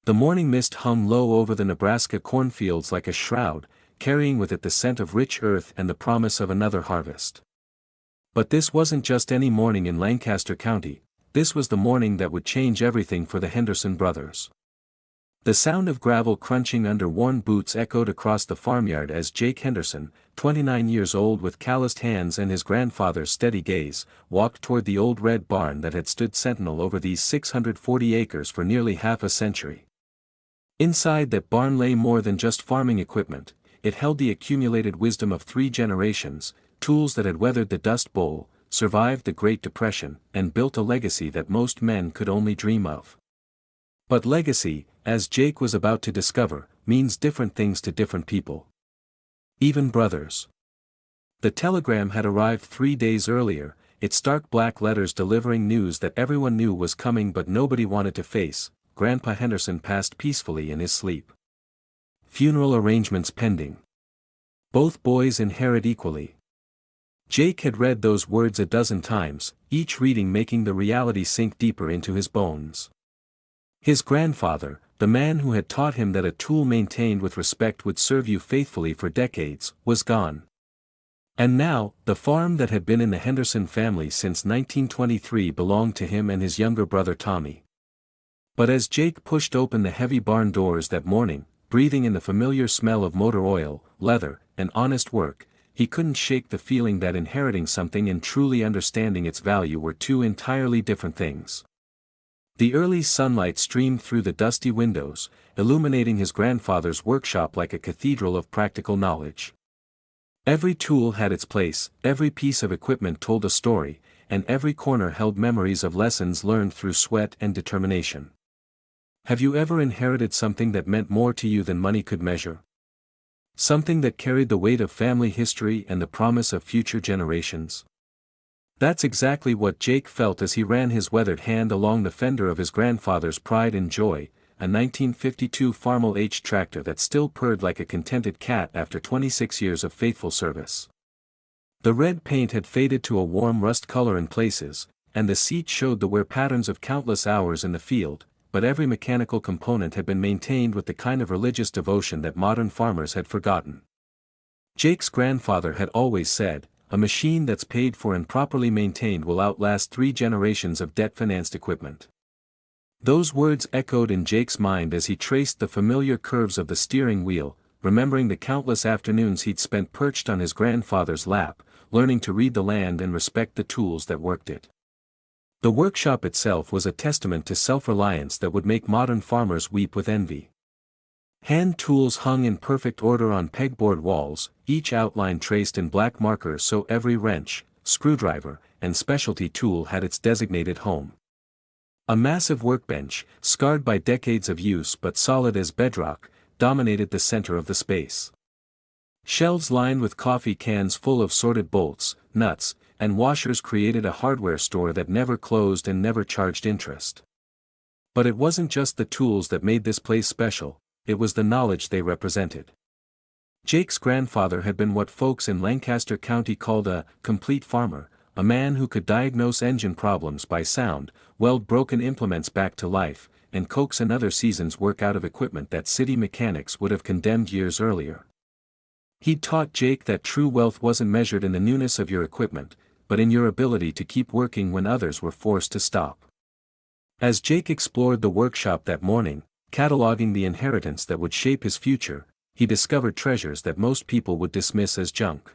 The morning mist hung low over the Nebraska cornfields like a shroud, carrying with it the scent of rich earth and the promise of another harvest. But this wasn't just any morning in Lancaster County, this was the morning that would change everything for the Henderson brothers. The sound of gravel crunching under worn boots echoed across the farmyard as Jake Henderson, 29 years old with calloused hands and his grandfather's steady gaze, walked toward the old red barn that had stood sentinel over these 640 acres for nearly half a century. Inside that barn lay more than just farming equipment, it held the accumulated wisdom of 3 generations, tools that had weathered the Dust Bowl, survived the Great Depression, and built a legacy that most men could only dream of. But legacy, as Jake was about to discover, means different things to different people. Even brothers. The telegram had arrived 3 days earlier, its stark black letters delivering news that everyone knew was coming but nobody wanted to face. Grandpa Henderson passed peacefully in his sleep. Funeral arrangements pending. Both boys inherit equally. Jake had read those words a dozen times, each reading making the reality sink deeper into his bones. His grandfather, the man who had taught him that a tool maintained with respect would serve you faithfully for decades, was gone. And now, the farm that had been in the Henderson family since 1923 belonged to him and his younger brother Tommy. But as Jake pushed open the heavy barn doors that morning, breathing in the familiar smell of motor oil, leather, and honest work, he couldn't shake the feeling that inheriting something and truly understanding its value were 2 entirely different things. The early sunlight streamed through the dusty windows, illuminating his grandfather's workshop like a cathedral of practical knowledge. Every tool had its place, every piece of equipment told a story, and every corner held memories of lessons learned through sweat and determination. Have you ever inherited something that meant more to you than money could measure? Something that carried the weight of family history and the promise of future generations? That's exactly what Jake felt as he ran his weathered hand along the fender of his grandfather's pride and joy, a 1952 Farmel H tractor that still purred like a contented cat after 26 years of faithful service. The red paint had faded to a warm rust color in places, and the seat showed the wear patterns of countless hours in the field, but every mechanical component had been maintained with the kind of religious devotion that modern farmers had forgotten. Jake's grandfather had always said, "A machine that's paid for and properly maintained will outlast 3 generations of debt-financed equipment." Those words echoed in Jake's mind as he traced the familiar curves of the steering wheel, remembering the countless afternoons he'd spent perched on his grandfather's lap, learning to read the land and respect the tools that worked it. The workshop itself was a testament to self-reliance that would make modern farmers weep with envy. Hand tools hung in perfect order on pegboard walls, each outline traced in black marker so every wrench, screwdriver, and specialty tool had its designated home. A massive workbench, scarred by decades of use but solid as bedrock, dominated the center of the space. Shelves lined with coffee cans full of sorted bolts, nuts, and washers created a hardware store that never closed and never charged interest. But it wasn't just the tools that made this place special, it was the knowledge they represented. Jake's grandfather had been what folks in Lancaster County called a complete farmer, a man who could diagnose engine problems by sound, weld broken implements back to life, and coax another season's work out of equipment that city mechanics would have condemned years earlier. He'd taught Jake that true wealth wasn't measured in the newness of your equipment, but in your ability to keep working when others were forced to stop. As Jake explored the workshop that morning, cataloging the inheritance that would shape his future, he discovered treasures that most people would dismiss as junk.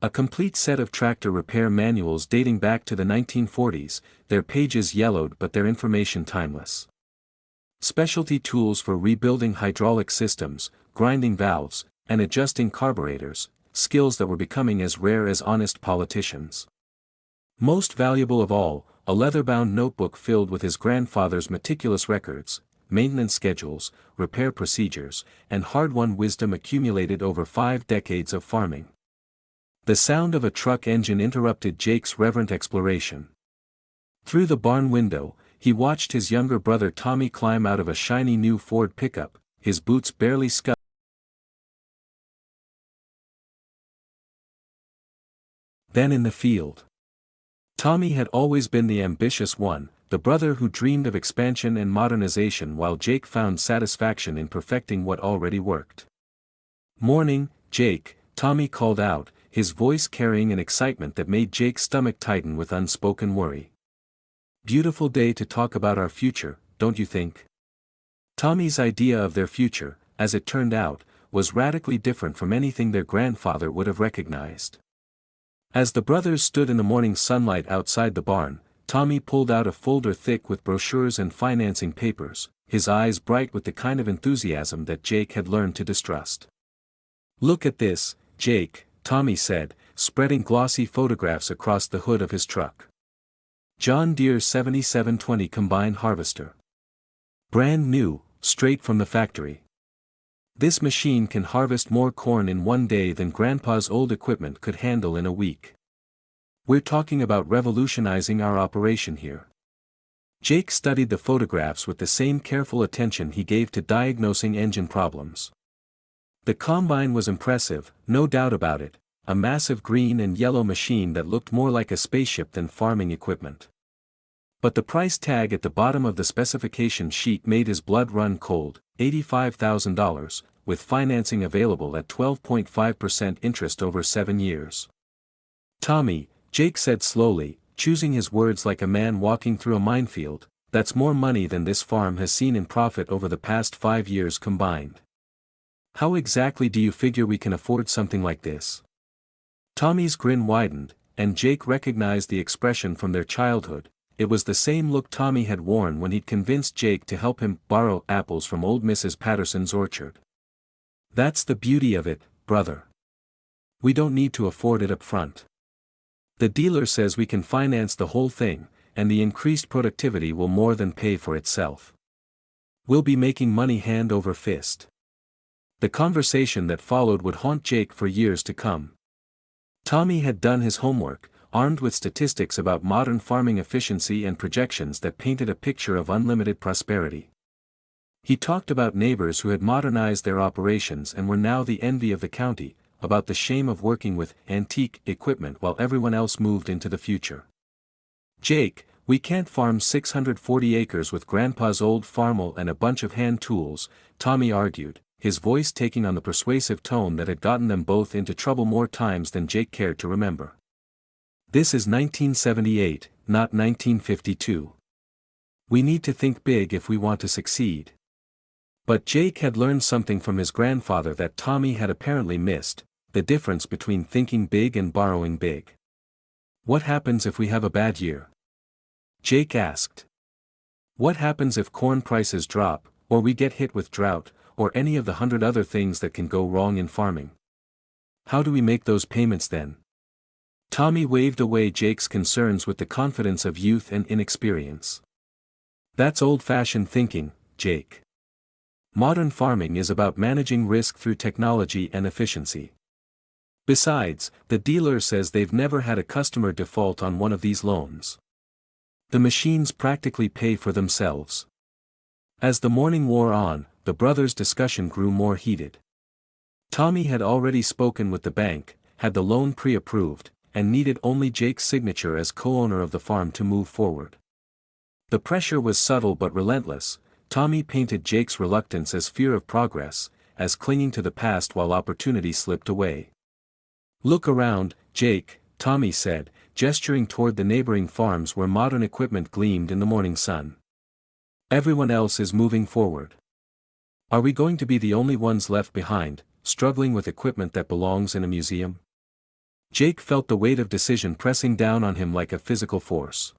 A complete set of tractor repair manuals dating back to the 1940s, their pages yellowed but their information timeless. Specialty tools for rebuilding hydraulic systems, grinding valves, and adjusting carburetors, skills that were becoming as rare as honest politicians. Most valuable of all, a leather-bound notebook filled with his grandfather's meticulous records, maintenance schedules, repair procedures, and hard-won wisdom accumulated over 5 decades of farming. The sound of a truck engine interrupted Jake's reverent exploration. Through the barn window, he watched his younger brother Tommy climb out of a shiny new Ford pickup, his boots barely scuffed. Then in the field. Tommy had always been the ambitious one, the brother who dreamed of expansion and modernization while Jake found satisfaction in perfecting what already worked. "Morning, Jake," Tommy called out, his voice carrying an excitement that made Jake's stomach tighten with unspoken worry. "Beautiful day to talk about our future, don't you think?" Tommy's idea of their future, as it turned out, was radically different from anything their grandfather would have recognized. As the brothers stood in the morning sunlight outside the barn, Tommy pulled out a folder thick with brochures and financing papers, his eyes bright with the kind of enthusiasm that Jake had learned to distrust. "Look at this, Jake," Tommy said, spreading glossy photographs across the hood of his truck. "John Deere 7720 combine harvester. Brand new, straight from the factory. This machine can harvest more corn in one day than Grandpa's old equipment could handle in a week. We're talking about revolutionizing our operation here." Jake studied the photographs with the same careful attention he gave to diagnosing engine problems. The combine was impressive, no doubt about it, a massive green and yellow machine that looked more like a spaceship than farming equipment. But the price tag at the bottom of the specification sheet made his blood run cold, $85,000, with financing available at 12.5% interest over 7 years. "Tommy," Jake said slowly, choosing his words like a man walking through a minefield, "that's more money than this farm has seen in profit over the past 5 years combined. How exactly do you figure we can afford something like this?" Tommy's grin widened, and Jake recognized the expression from their childhood. It was the same look Tommy had worn when he'd convinced Jake to help him borrow apples from old Mrs. Patterson's orchard. "That's the beauty of it, brother. We don't need to afford it up front. The dealer says we can finance the whole thing, and the increased productivity will more than pay for itself. We'll be making money hand over fist." The conversation that followed would haunt Jake for years to come. Tommy had done his homework, armed with statistics about modern farming efficiency and projections that painted a picture of unlimited prosperity. He talked about neighbors who had modernized their operations and were now the envy of the county, about the shame of working with antique equipment while everyone else moved into the future. "Jake, we can't farm 640 acres with Grandpa's old farmel and a bunch of hand tools," Tommy argued, his voice taking on the persuasive tone that had gotten them both into trouble more times than Jake cared to remember. "This is 1978, not 1952. We need to think big if we want to succeed." But Jake had learned something from his grandfather that Tommy had apparently missed, the difference between thinking big and borrowing big. "What happens if we have a bad year?" Jake asked. "What happens if corn prices drop, or we get hit with drought, or any of the 100 other things that can go wrong in farming? How do we make those payments then?" Tommy waved away Jake's concerns with the confidence of youth and inexperience. "That's old-fashioned thinking, Jake. Modern farming is about managing risk through technology and efficiency. Besides, the dealer says they've never had a customer default on one of these loans. The machines practically pay for themselves." As the morning wore on, the brothers' discussion grew more heated. Tommy had already spoken with the bank, had the loan pre-approved, and needed only Jake's signature as co-owner of the farm to move forward. The pressure was subtle but relentless. Tommy painted Jake's reluctance as fear of progress, as clinging to the past while opportunity slipped away. "Look around, Jake," Tommy said, gesturing toward the neighboring farms where modern equipment gleamed in the morning sun. "Everyone else is moving forward. Are we going to be the only ones left behind, struggling with equipment that belongs in a museum?" Jake felt the weight of decision pressing down on him like a physical force.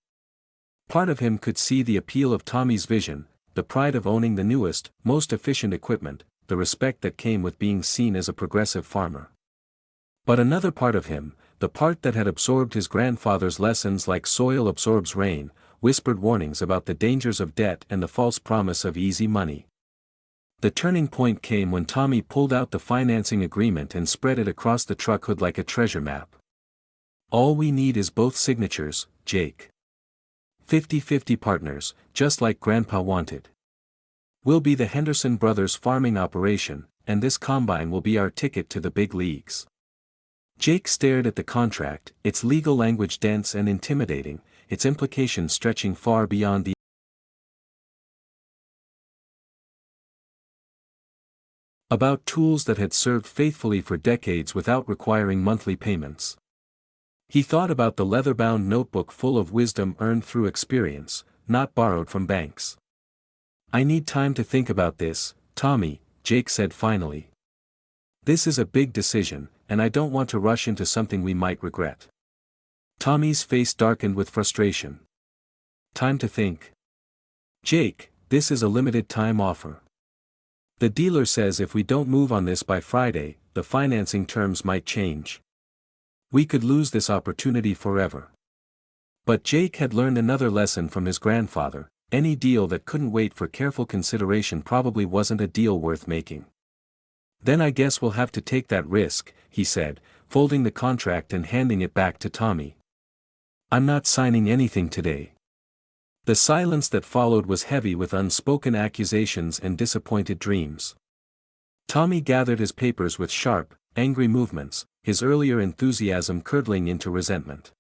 Part of him could see the appeal of Tommy's vision, the pride of owning the newest, most efficient equipment, the respect that came with being seen as a progressive farmer. But another part of him, the part that had absorbed his grandfather's lessons like soil absorbs rain, whispered warnings about the dangers of debt and the false promise of easy money. The turning point came when Tommy pulled out the financing agreement and spread it across the truck hood like a treasure map. "All we need is both signatures, Jake. 50-50 partners, just like Grandpa wanted. We'll be the Henderson Brothers farming operation, and this combine will be our ticket to the big leagues." Jake stared at the contract, its legal language dense and intimidating, its implications stretching far beyond the about tools that had served faithfully for decades without requiring monthly payments. He thought about the leather-bound notebook full of wisdom earned through experience, not borrowed from banks. "I need time to think about this, Tommy," Jake said finally. "This is a big decision, and I don't want to rush into something we might regret." Tommy's face darkened with frustration. "Time to think." "Jake, this is a limited-time offer. The dealer says if we don't move on this by Friday, the financing terms might change. We could lose this opportunity forever." But Jake had learned another lesson from his grandfather: any deal that couldn't wait for careful consideration probably wasn't a deal worth making. "Then I guess we'll have to take that risk," he said, folding the contract and handing it back to Tommy. "I'm not signing anything today." The silence that followed was heavy with unspoken accusations and disappointed dreams. Tommy gathered his papers with sharp, angry movements, his earlier enthusiasm curdling into resentment.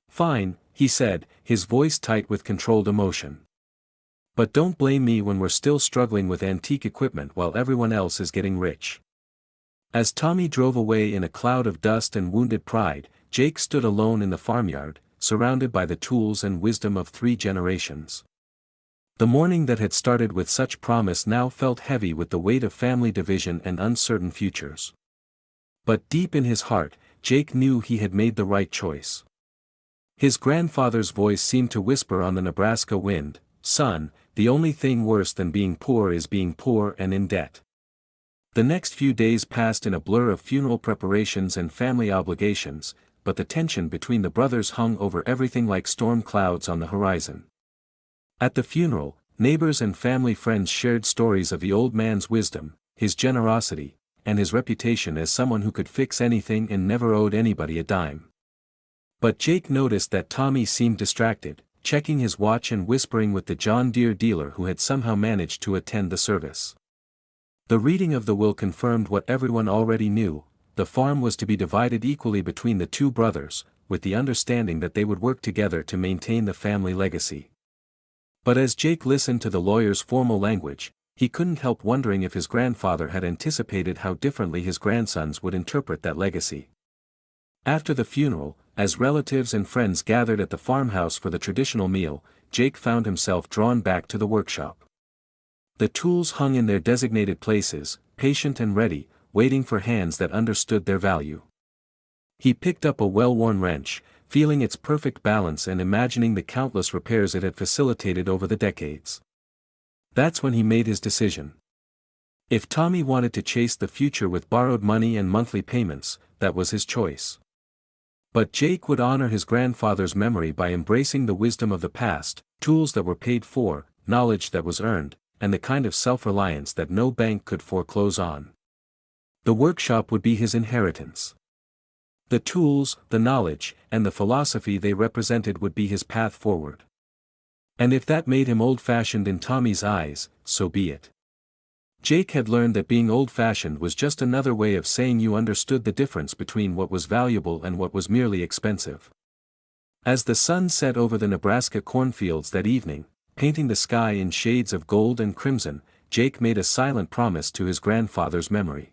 "Fine," he said, his voice tight with controlled emotion. "But don't blame me when we're still struggling with antique equipment while everyone else is getting rich." As Tommy drove away in a cloud of dust and wounded pride, Jake stood alone in the farmyard, surrounded by the tools and wisdom of 3 generations. The morning that had started with such promise now felt heavy with the weight of family division and uncertain futures. But deep in his heart, Jake knew he had made the right choice. His grandfather's voice seemed to whisper on the Nebraska wind, "Son, the only thing worse than being poor is being poor and in debt." The next few days passed in a blur of funeral preparations and family obligations, but the tension between the brothers hung over everything like storm clouds on the horizon. At the funeral, neighbors and family friends shared stories of the old man's wisdom, his generosity, and his reputation as someone who could fix anything and never owed anybody a dime. But Jake noticed that Tommy seemed distracted, checking his watch and whispering with the John Deere dealer who had somehow managed to attend the service. The reading of the will confirmed what everyone already knew: the farm was to be divided equally between the 2 brothers, with the understanding that they would work together to maintain the family legacy. But as Jake listened to the lawyer's formal language, he couldn't help wondering if his grandfather had anticipated how differently his grandsons would interpret that legacy. After the funeral, as relatives and friends gathered at the farmhouse for the traditional meal, Jake found himself drawn back to the workshop. The tools hung in their designated places, patient and ready, waiting for hands that understood their value. He picked up a well-worn wrench, feeling its perfect balance and imagining the countless repairs it had facilitated over the decades. That's when he made his decision. If Tommy wanted to chase the future with borrowed money and monthly payments, that was his choice. But Jake would honor his grandfather's memory by embracing the wisdom of the past, tools that were paid for, knowledge that was earned, and the kind of self-reliance that no bank could foreclose on. The workshop would be his inheritance. The tools, the knowledge, and the philosophy they represented would be his path forward. And if that made him old-fashioned in Tommy's eyes, so be it. Jake had learned that being old-fashioned was just another way of saying you understood the difference between what was valuable and what was merely expensive. As the sun set over the Nebraska cornfields that evening, painting the sky in shades of gold and crimson, Jake made a silent promise to his grandfather's memory.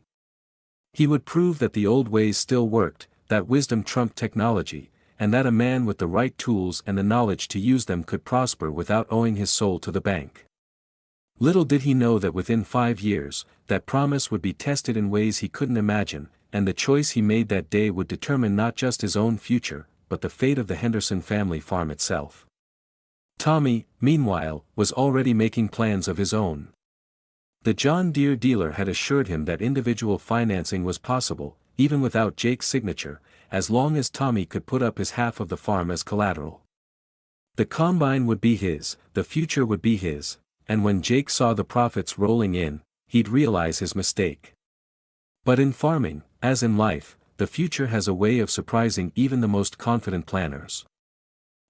He would prove that the old ways still worked, that wisdom trumped technology, and that a man with the right tools and the knowledge to use them could prosper without owing his soul to the bank. Little did he know that within 5 years, that promise would be tested in ways he couldn't imagine, and the choice he made that day would determine not just his own future, but the fate of the Henderson family farm itself. Tommy, meanwhile, was already making plans of his own. The John Deere dealer had assured him that individual financing was possible, even without Jake's signature, as long as Tommy could put up his half of the farm as collateral. The combine would be his, the future would be his, and when Jake saw the profits rolling in, he'd realize his mistake. But in farming, as in life, the future has a way of surprising even the most confident planners.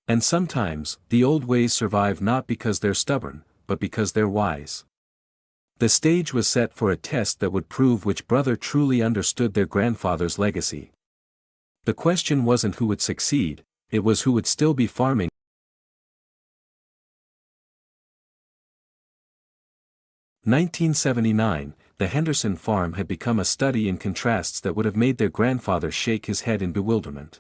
And sometimes, the old ways survive not because they're stubborn, but because they're wise. The stage was set for a test that would prove which brother truly understood their grandfather's legacy. The question wasn't who would succeed, it was who would still be farming 1979, the Henderson farm had become a study in contrasts that would have made their grandfather shake his head in bewilderment.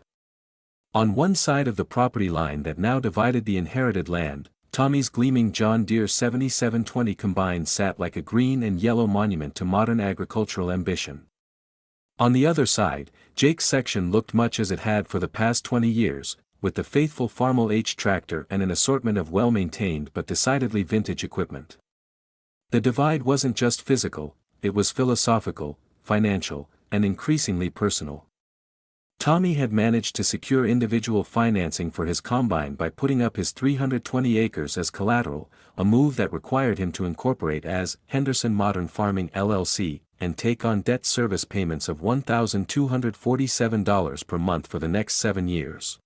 On one side of the property line that now divided the inherited land, Tommy's gleaming John Deere 7720 combine sat like a green and yellow monument to modern agricultural ambition. On the other side, Jake's section looked much as it had for the past 20 years, with the faithful Farmel H tractor and an assortment of well-maintained but decidedly vintage equipment. The divide wasn't just physical, it was philosophical, financial, and increasingly personal. Tommy had managed to secure individual financing for his combine by putting up his 320 acres as collateral, a move that required him to incorporate as Henderson Modern Farming LLC, and take on debt service payments of $1,247 per month for the next 7 years.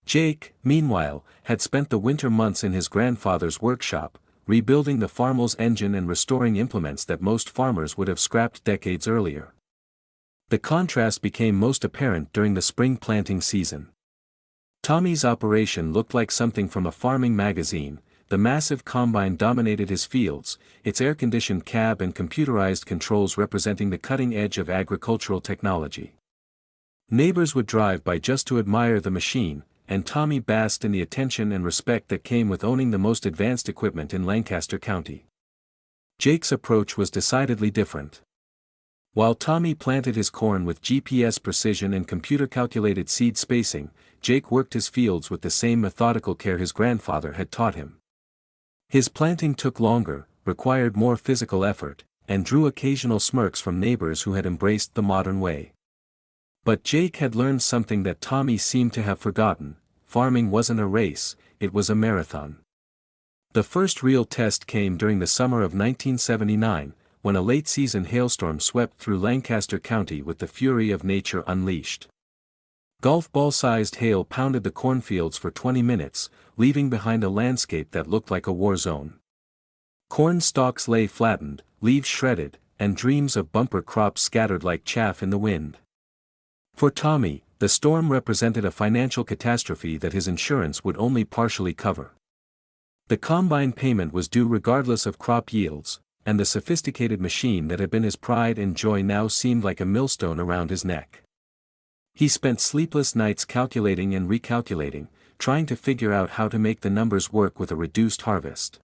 Jake, meanwhile, had spent the winter months in his grandfather's workshop, rebuilding the Farmel's engine and restoring implements that most farmers would have scrapped decades earlier. The contrast became most apparent during the spring planting season. Tommy's operation looked like something from a farming magazine. The massive combine dominated his fields, its air-conditioned cab and computerized controls representing the cutting edge of agricultural technology. Neighbors would drive by just to admire the machine, and Tommy basked in the attention and respect that came with owning the most advanced equipment in Lancaster County. Jake's approach was decidedly different. While Tommy planted his corn with GPS precision and computer-calculated seed spacing, Jake worked his fields with the same methodical care his grandfather had taught him. His planting took longer, required more physical effort, and drew occasional smirks from neighbors who had embraced the modern way. But Jake had learned something that Tommy seemed to have forgotten: farming wasn't a race, it was a marathon. The first real test came during the summer of 1979, when a late-season hailstorm swept through Lancaster County with the fury of nature unleashed. Golf ball-sized hail pounded the cornfields for 20 minutes, leaving behind a landscape that looked like a war zone. Corn stalks lay flattened, leaves shredded, and dreams of bumper crops scattered like chaff in the wind. For Tommy, the storm represented a financial catastrophe that his insurance would only partially cover. The combine payment was due regardless of crop yields, and the sophisticated machine that had been his pride and joy now seemed like a millstone around his neck. He spent sleepless nights calculating and recalculating, trying to figure out how to make the numbers work with a reduced harvest.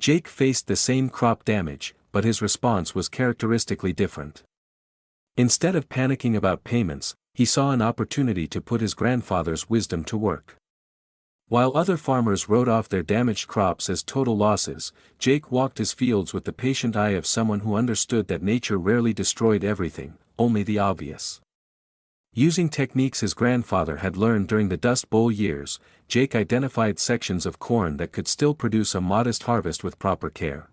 Jake faced the same crop damage, but his response was characteristically different. Instead of panicking about payments, he saw an opportunity to put his grandfather's wisdom to work. While other farmers wrote off their damaged crops as total losses, Jake walked his fields with the patient eye of someone who understood that nature rarely destroyed everything, only the obvious. Using techniques his grandfather had learned during the Dust Bowl years, Jake identified sections of corn that could still produce a modest harvest with proper care.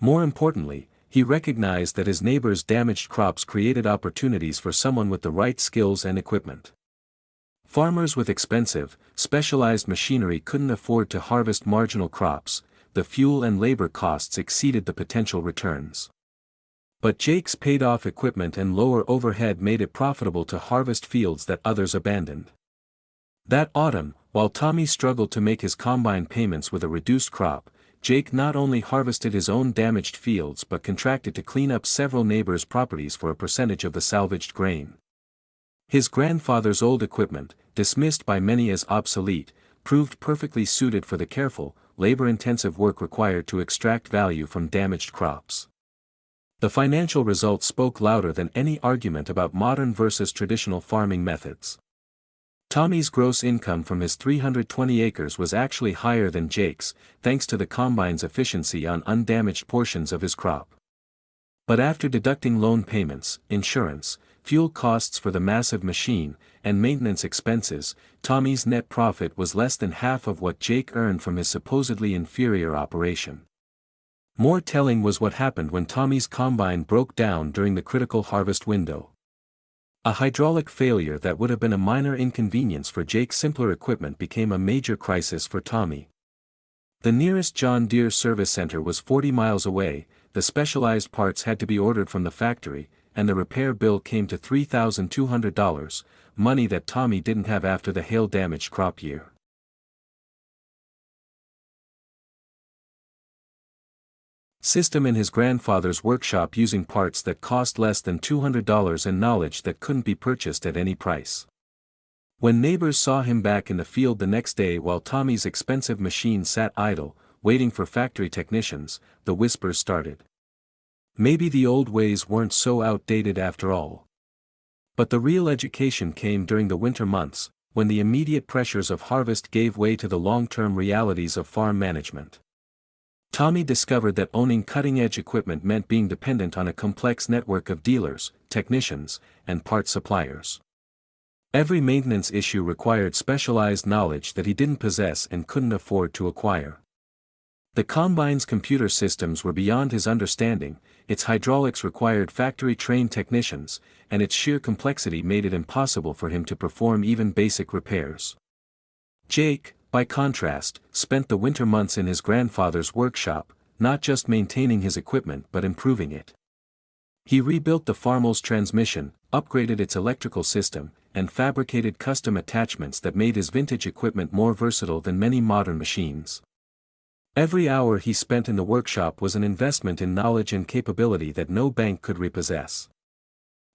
More importantly, he recognized that his neighbors' damaged crops created opportunities for someone with the right skills and equipment. Farmers with expensive, specialized machinery couldn't afford to harvest marginal crops, the fuel and labor costs exceeded the potential returns. But Jake's paid-off equipment and lower overhead made it profitable to harvest fields that others abandoned. That autumn, while Tommy struggled to make his combine payments with a reduced crop, Jake not only harvested his own damaged fields but contracted to clean up several neighbors' properties for a percentage of the salvaged grain. His grandfather's old equipment, dismissed by many as obsolete, proved perfectly suited for the careful, labor-intensive work required to extract value from damaged crops. The financial results spoke louder than any argument about modern versus traditional farming methods. Tommy's gross income from his 320 acres was actually higher than Jake's, thanks to the combine's efficiency on undamaged portions of his crop. But after deducting loan payments, insurance, fuel costs for the massive machine, and maintenance expenses, Tommy's net profit was less than half of what Jake earned from his supposedly inferior operation. More telling was what happened when Tommy's combine broke down during the critical harvest window. A hydraulic failure that would have been a minor inconvenience for Jake's simpler equipment became a major crisis for Tommy. The nearest John Deere service center was 40 miles away, the specialized parts had to be ordered from the factory, and the repair bill came to $3,200, money that Tommy didn't have after the hail-damaged crop year. system in his grandfather's workshop using parts that cost less than $200 and knowledge that couldn't be purchased at any price. When neighbors saw him back in the field the next day while Tommy's expensive machine sat idle, waiting for factory technicians, the whispers started. Maybe the old ways weren't so outdated after all. But the real education came during the winter months, when the immediate pressures of harvest gave way to the long-term realities of farm management. Tommy discovered that owning cutting-edge equipment meant being dependent on a complex network of dealers, technicians, and parts suppliers. Every maintenance issue required specialized knowledge that he didn't possess and couldn't afford to acquire. The combine's computer systems were beyond his understanding, its hydraulics required factory-trained technicians, and its sheer complexity made it impossible for him to perform even basic repairs. Jake, by contrast, spent the winter months in his grandfather's workshop, not just maintaining his equipment but improving it. He rebuilt the farm's transmission, upgraded its electrical system, and fabricated custom attachments that made his vintage equipment more versatile than many modern machines. Every hour he spent in the workshop was an investment in knowledge and capability that no bank could repossess.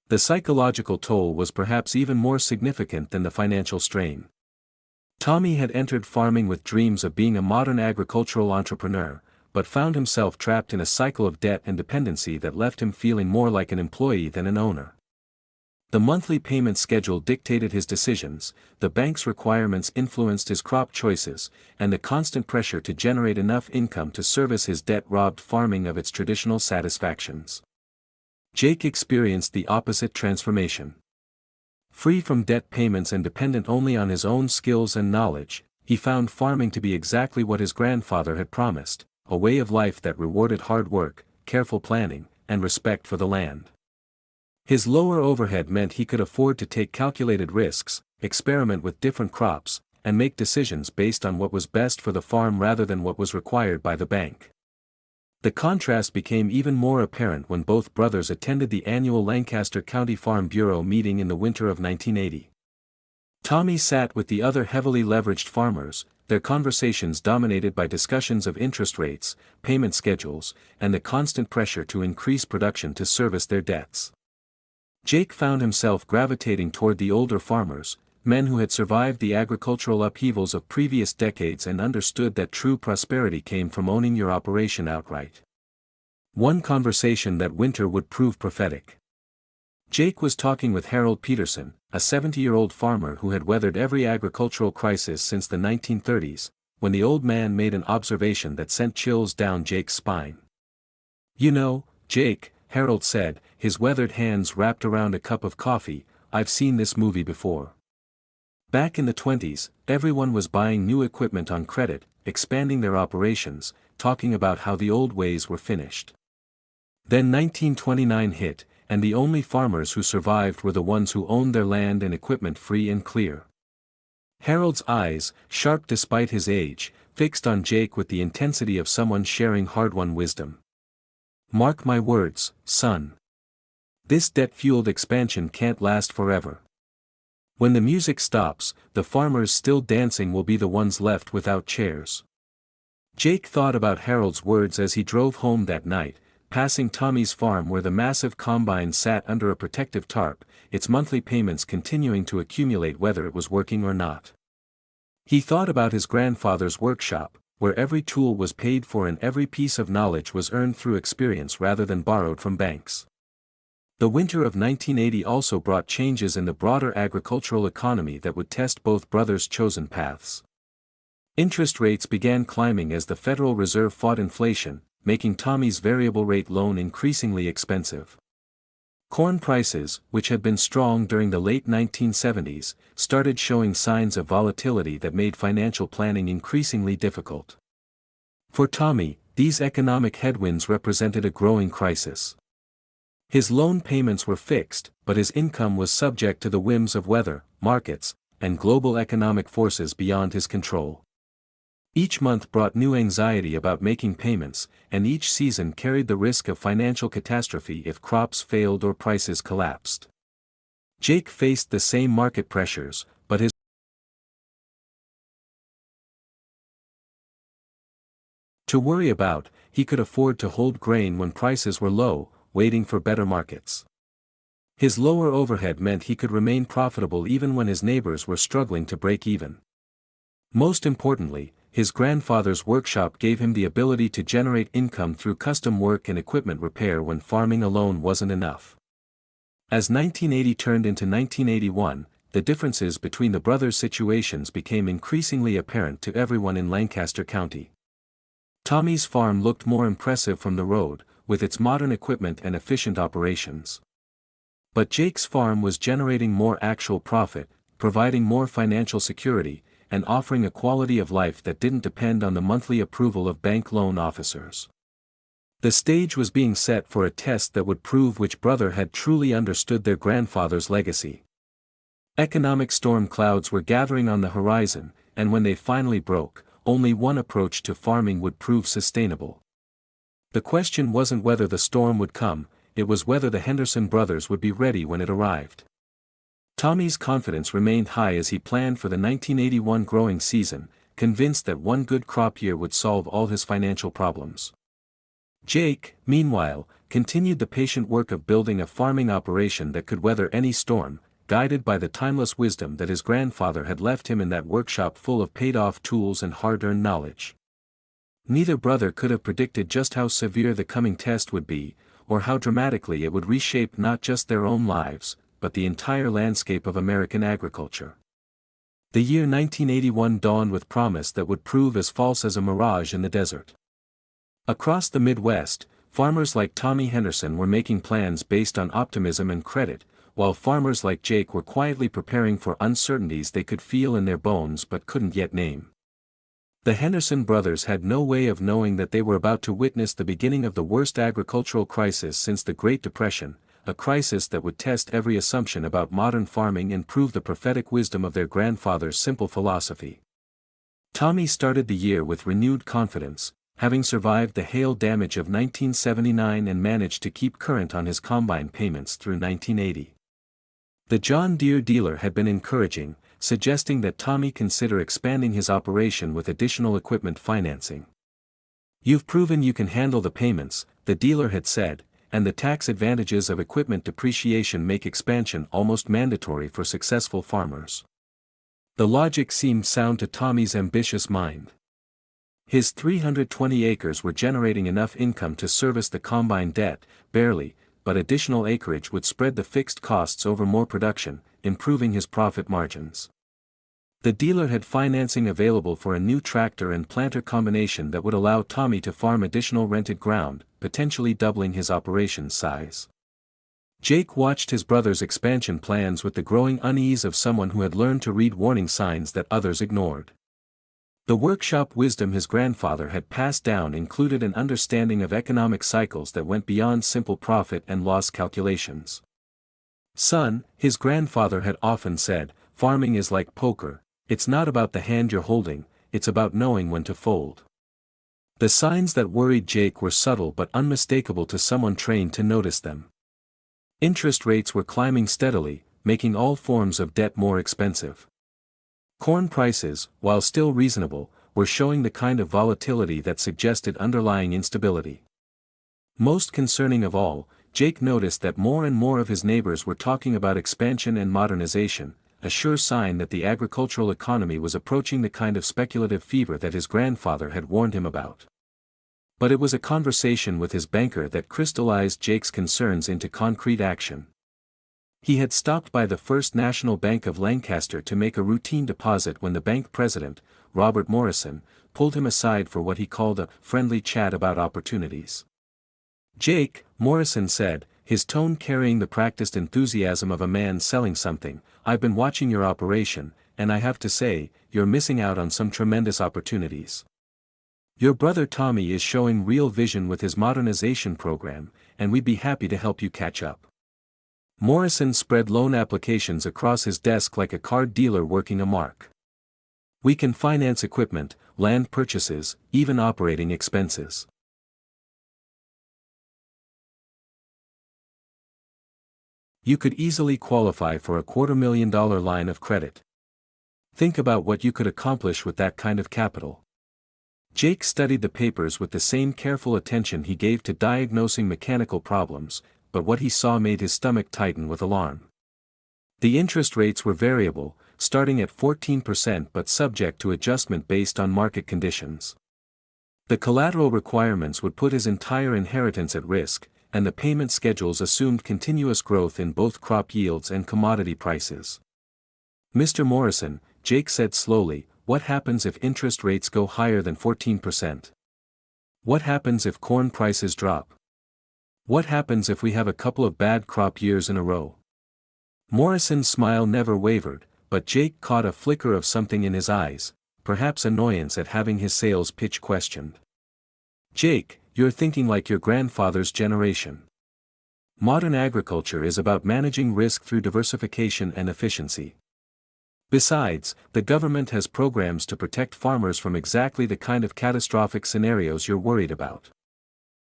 The psychological toll was perhaps even more significant than the financial strain. Tommy had entered farming with dreams of being a modern agricultural entrepreneur, but found himself trapped in a cycle of debt and dependency that left him feeling more like an employee than an owner. The monthly payment schedule dictated his decisions, the bank's requirements influenced his crop choices, and the constant pressure to generate enough income to service his debt robbed farming of its traditional satisfactions. Jake experienced the opposite transformation. Free from debt payments and dependent only on his own skills and knowledge, he found farming to be exactly what his grandfather had promised, a way of life that rewarded hard work, careful planning, and respect for the land. His lower overhead meant he could afford to take calculated risks, experiment with different crops, and make decisions based on what was best for the farm rather than what was required by the bank. The contrast became even more apparent when both brothers attended the annual Lancaster County Farm Bureau meeting in the winter of 1980. Tommy sat with the other heavily leveraged farmers, their conversations dominated by discussions of interest rates, payment schedules, and the constant pressure to increase production to service their debts. Jake found himself gravitating toward the older farmers, men who had survived the agricultural upheavals of previous decades and understood that true prosperity came from owning your operation outright. One conversation that winter would prove prophetic. Jake was talking with Harold Peterson, a 70-year-old farmer who had weathered every agricultural crisis since the 1930s, when the old man made an observation that sent chills down Jake's spine. "You know, Jake," Harold said, his weathered hands wrapped around a cup of coffee, "I've seen this movie before. Back in the 20s, everyone was buying new equipment on credit, expanding their operations, talking about how the old ways were finished. Then 1929 hit, and the only farmers who survived were the ones who owned their land and equipment free and clear." Harold's eyes, sharp despite his age, fixed on Jake with the intensity of someone sharing hard-won wisdom. "Mark my words, son. This debt-fueled expansion can't last forever. When the music stops, the farmers still dancing will be the ones left without chairs." Jake thought about Harold's words as he drove home that night, passing Tommy's farm where the massive combine sat under a protective tarp, its monthly payments continuing to accumulate whether it was working or not. He thought about his grandfather's workshop, where every tool was paid for and every piece of knowledge was earned through experience rather than borrowed from banks. The winter of 1980 also brought changes in the broader agricultural economy that would test both brothers' chosen paths. Interest rates began climbing as the Federal Reserve fought inflation, making Tommy's variable rate loan increasingly expensive. Corn prices, which had been strong during the late 1970s, started showing signs of volatility that made financial planning increasingly difficult. For Tommy, these economic headwinds represented a growing crisis. His loan payments were fixed, but his income was subject to the whims of weather, markets, and global economic forces beyond his control. Each month brought new anxiety about making payments, and each season carried the risk of financial catastrophe if crops failed or prices collapsed. Jake faced the same market pressures, but his to worry about, he could afford to hold grain when prices were low, waiting for better markets. His lower overhead meant he could remain profitable even when his neighbors were struggling to break even. Most importantly, his grandfather's workshop gave him the ability to generate income through custom work and equipment repair when farming alone wasn't enough. As 1980 turned into 1981, the differences between the brothers' situations became increasingly apparent to everyone in Lancaster County. Tommy's farm looked more impressive from the road, with its modern equipment and efficient operations. But Jake's farm was generating more actual profit, providing more financial security, and offering a quality of life that didn't depend on the monthly approval of bank loan officers. The stage was being set for a test that would prove which brother had truly understood their grandfather's legacy. Economic storm clouds were gathering on the horizon, and when they finally broke, only one approach to farming would prove sustainable. The question wasn't whether the storm would come, it was whether the Henderson brothers would be ready when it arrived. Tommy's confidence remained high as he planned for the 1981 growing season, convinced that one good crop year would solve all his financial problems. Jake, meanwhile, continued the patient work of building a farming operation that could weather any storm, guided by the timeless wisdom that his grandfather had left him in that workshop full of paid-off tools and hard-earned knowledge. Neither brother could have predicted just how severe the coming test would be, or how dramatically it would reshape not just their own lives, but the entire landscape of American agriculture. The year 1981 dawned with promise that would prove as false as a mirage in the desert. Across the Midwest, farmers like Tommy Henderson were making plans based on optimism and credit, while farmers like Jake were quietly preparing for uncertainties they could feel in their bones but couldn't yet name. The Henderson brothers had no way of knowing that they were about to witness the beginning of the worst agricultural crisis since the Great Depression, a crisis that would test every assumption about modern farming and prove the prophetic wisdom of their grandfather's simple philosophy. Tommy started the year with renewed confidence, having survived the hail damage of 1979 and managed to keep current on his combine payments through 1980. The John Deere dealer had been encouraging, suggesting that Tommy consider expanding his operation with additional equipment financing. "You've proven you can handle the payments," the dealer had said, and the tax advantages of equipment depreciation make expansion almost mandatory for successful farmers. The logic seemed sound to Tommy's ambitious mind. His 320 acres were generating enough income to service the combine debt, barely, but additional acreage would spread the fixed costs over more production, improving his profit margins. The dealer had financing available for a new tractor and planter combination that would allow Tommy to farm additional rented ground, potentially doubling his operation's size. Jake watched his brother's expansion plans with the growing unease of someone who had learned to read warning signs that others ignored. The workshop wisdom his grandfather had passed down included an understanding of economic cycles that went beyond simple profit and loss calculations. "Son," his grandfather had often said, "farming is like poker, it's not about the hand you're holding, it's about knowing when to fold." The signs that worried Jake were subtle but unmistakable to someone trained to notice them. Interest rates were climbing steadily, making all forms of debt more expensive. Corn prices, while still reasonable, were showing the kind of volatility that suggested underlying instability. Most concerning of all, Jake noticed that more and more of his neighbors were talking about expansion and modernization, a sure sign that the agricultural economy was approaching the kind of speculative fever that his grandfather had warned him about. But it was a conversation with his banker that crystallized Jake's concerns into concrete action. He had stopped by the First National Bank of Lancaster to make a routine deposit when the bank president, Robert Morrison, pulled him aside for what he called a friendly chat about opportunities. "Jake," Morrison said, his tone carrying the practiced enthusiasm of a man selling something, "I've been watching your operation, and I have to say, you're missing out on some tremendous opportunities. Your brother Tommy is showing real vision with his modernization program, and we'd be happy to help you catch up." Morrison spread loan applications across his desk like a card dealer working a mark. "We can finance equipment, land purchases, even operating expenses. You could easily qualify for a $250,000 line of credit. Think about what you could accomplish with that kind of capital." Jake studied the papers with the same careful attention he gave to diagnosing mechanical problems, but what he saw made his stomach tighten with alarm. The interest rates were variable, starting at 14% but subject to adjustment based on market conditions. The collateral requirements would put his entire inheritance at risk, and the payment schedules assumed continuous growth in both crop yields and commodity prices. "Mr. Morrison," Jake said slowly, "what happens if interest rates go higher than 14%? What happens if corn prices drop? What happens if we have a couple of bad crop years in a row?" Morrison's smile never wavered, but Jake caught a flicker of something in his eyes, perhaps annoyance at having his sales pitch questioned. "Jake, you're thinking like your grandfather's generation. Modern agriculture is about managing risk through diversification and efficiency. Besides, the government has programs to protect farmers from exactly the kind of catastrophic scenarios you're worried about."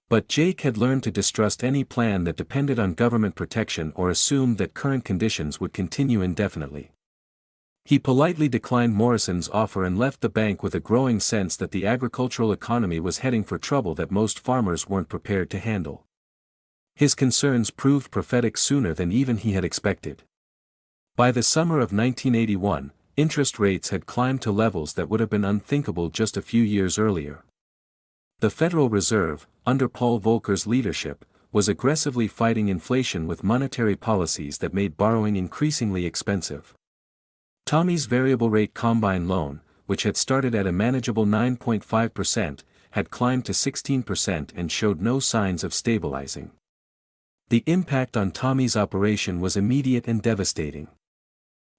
But Jake had learned to distrust any plan that depended on government protection or assumed that current conditions would continue indefinitely. He politely declined Morrison's offer and left the bank with a growing sense that the agricultural economy was heading for trouble that most farmers weren't prepared to handle. His concerns proved prophetic sooner than even he had expected. By the summer of 1981, interest rates had climbed to levels that would have been unthinkable just a few years earlier. The Federal Reserve, under Paul Volcker's leadership, was aggressively fighting inflation with monetary policies that made borrowing increasingly expensive. Tommy's variable rate combine loan, which had started at a manageable 9.5%, had climbed to 16% and showed no signs of stabilizing. The impact on Tommy's operation was immediate and devastating.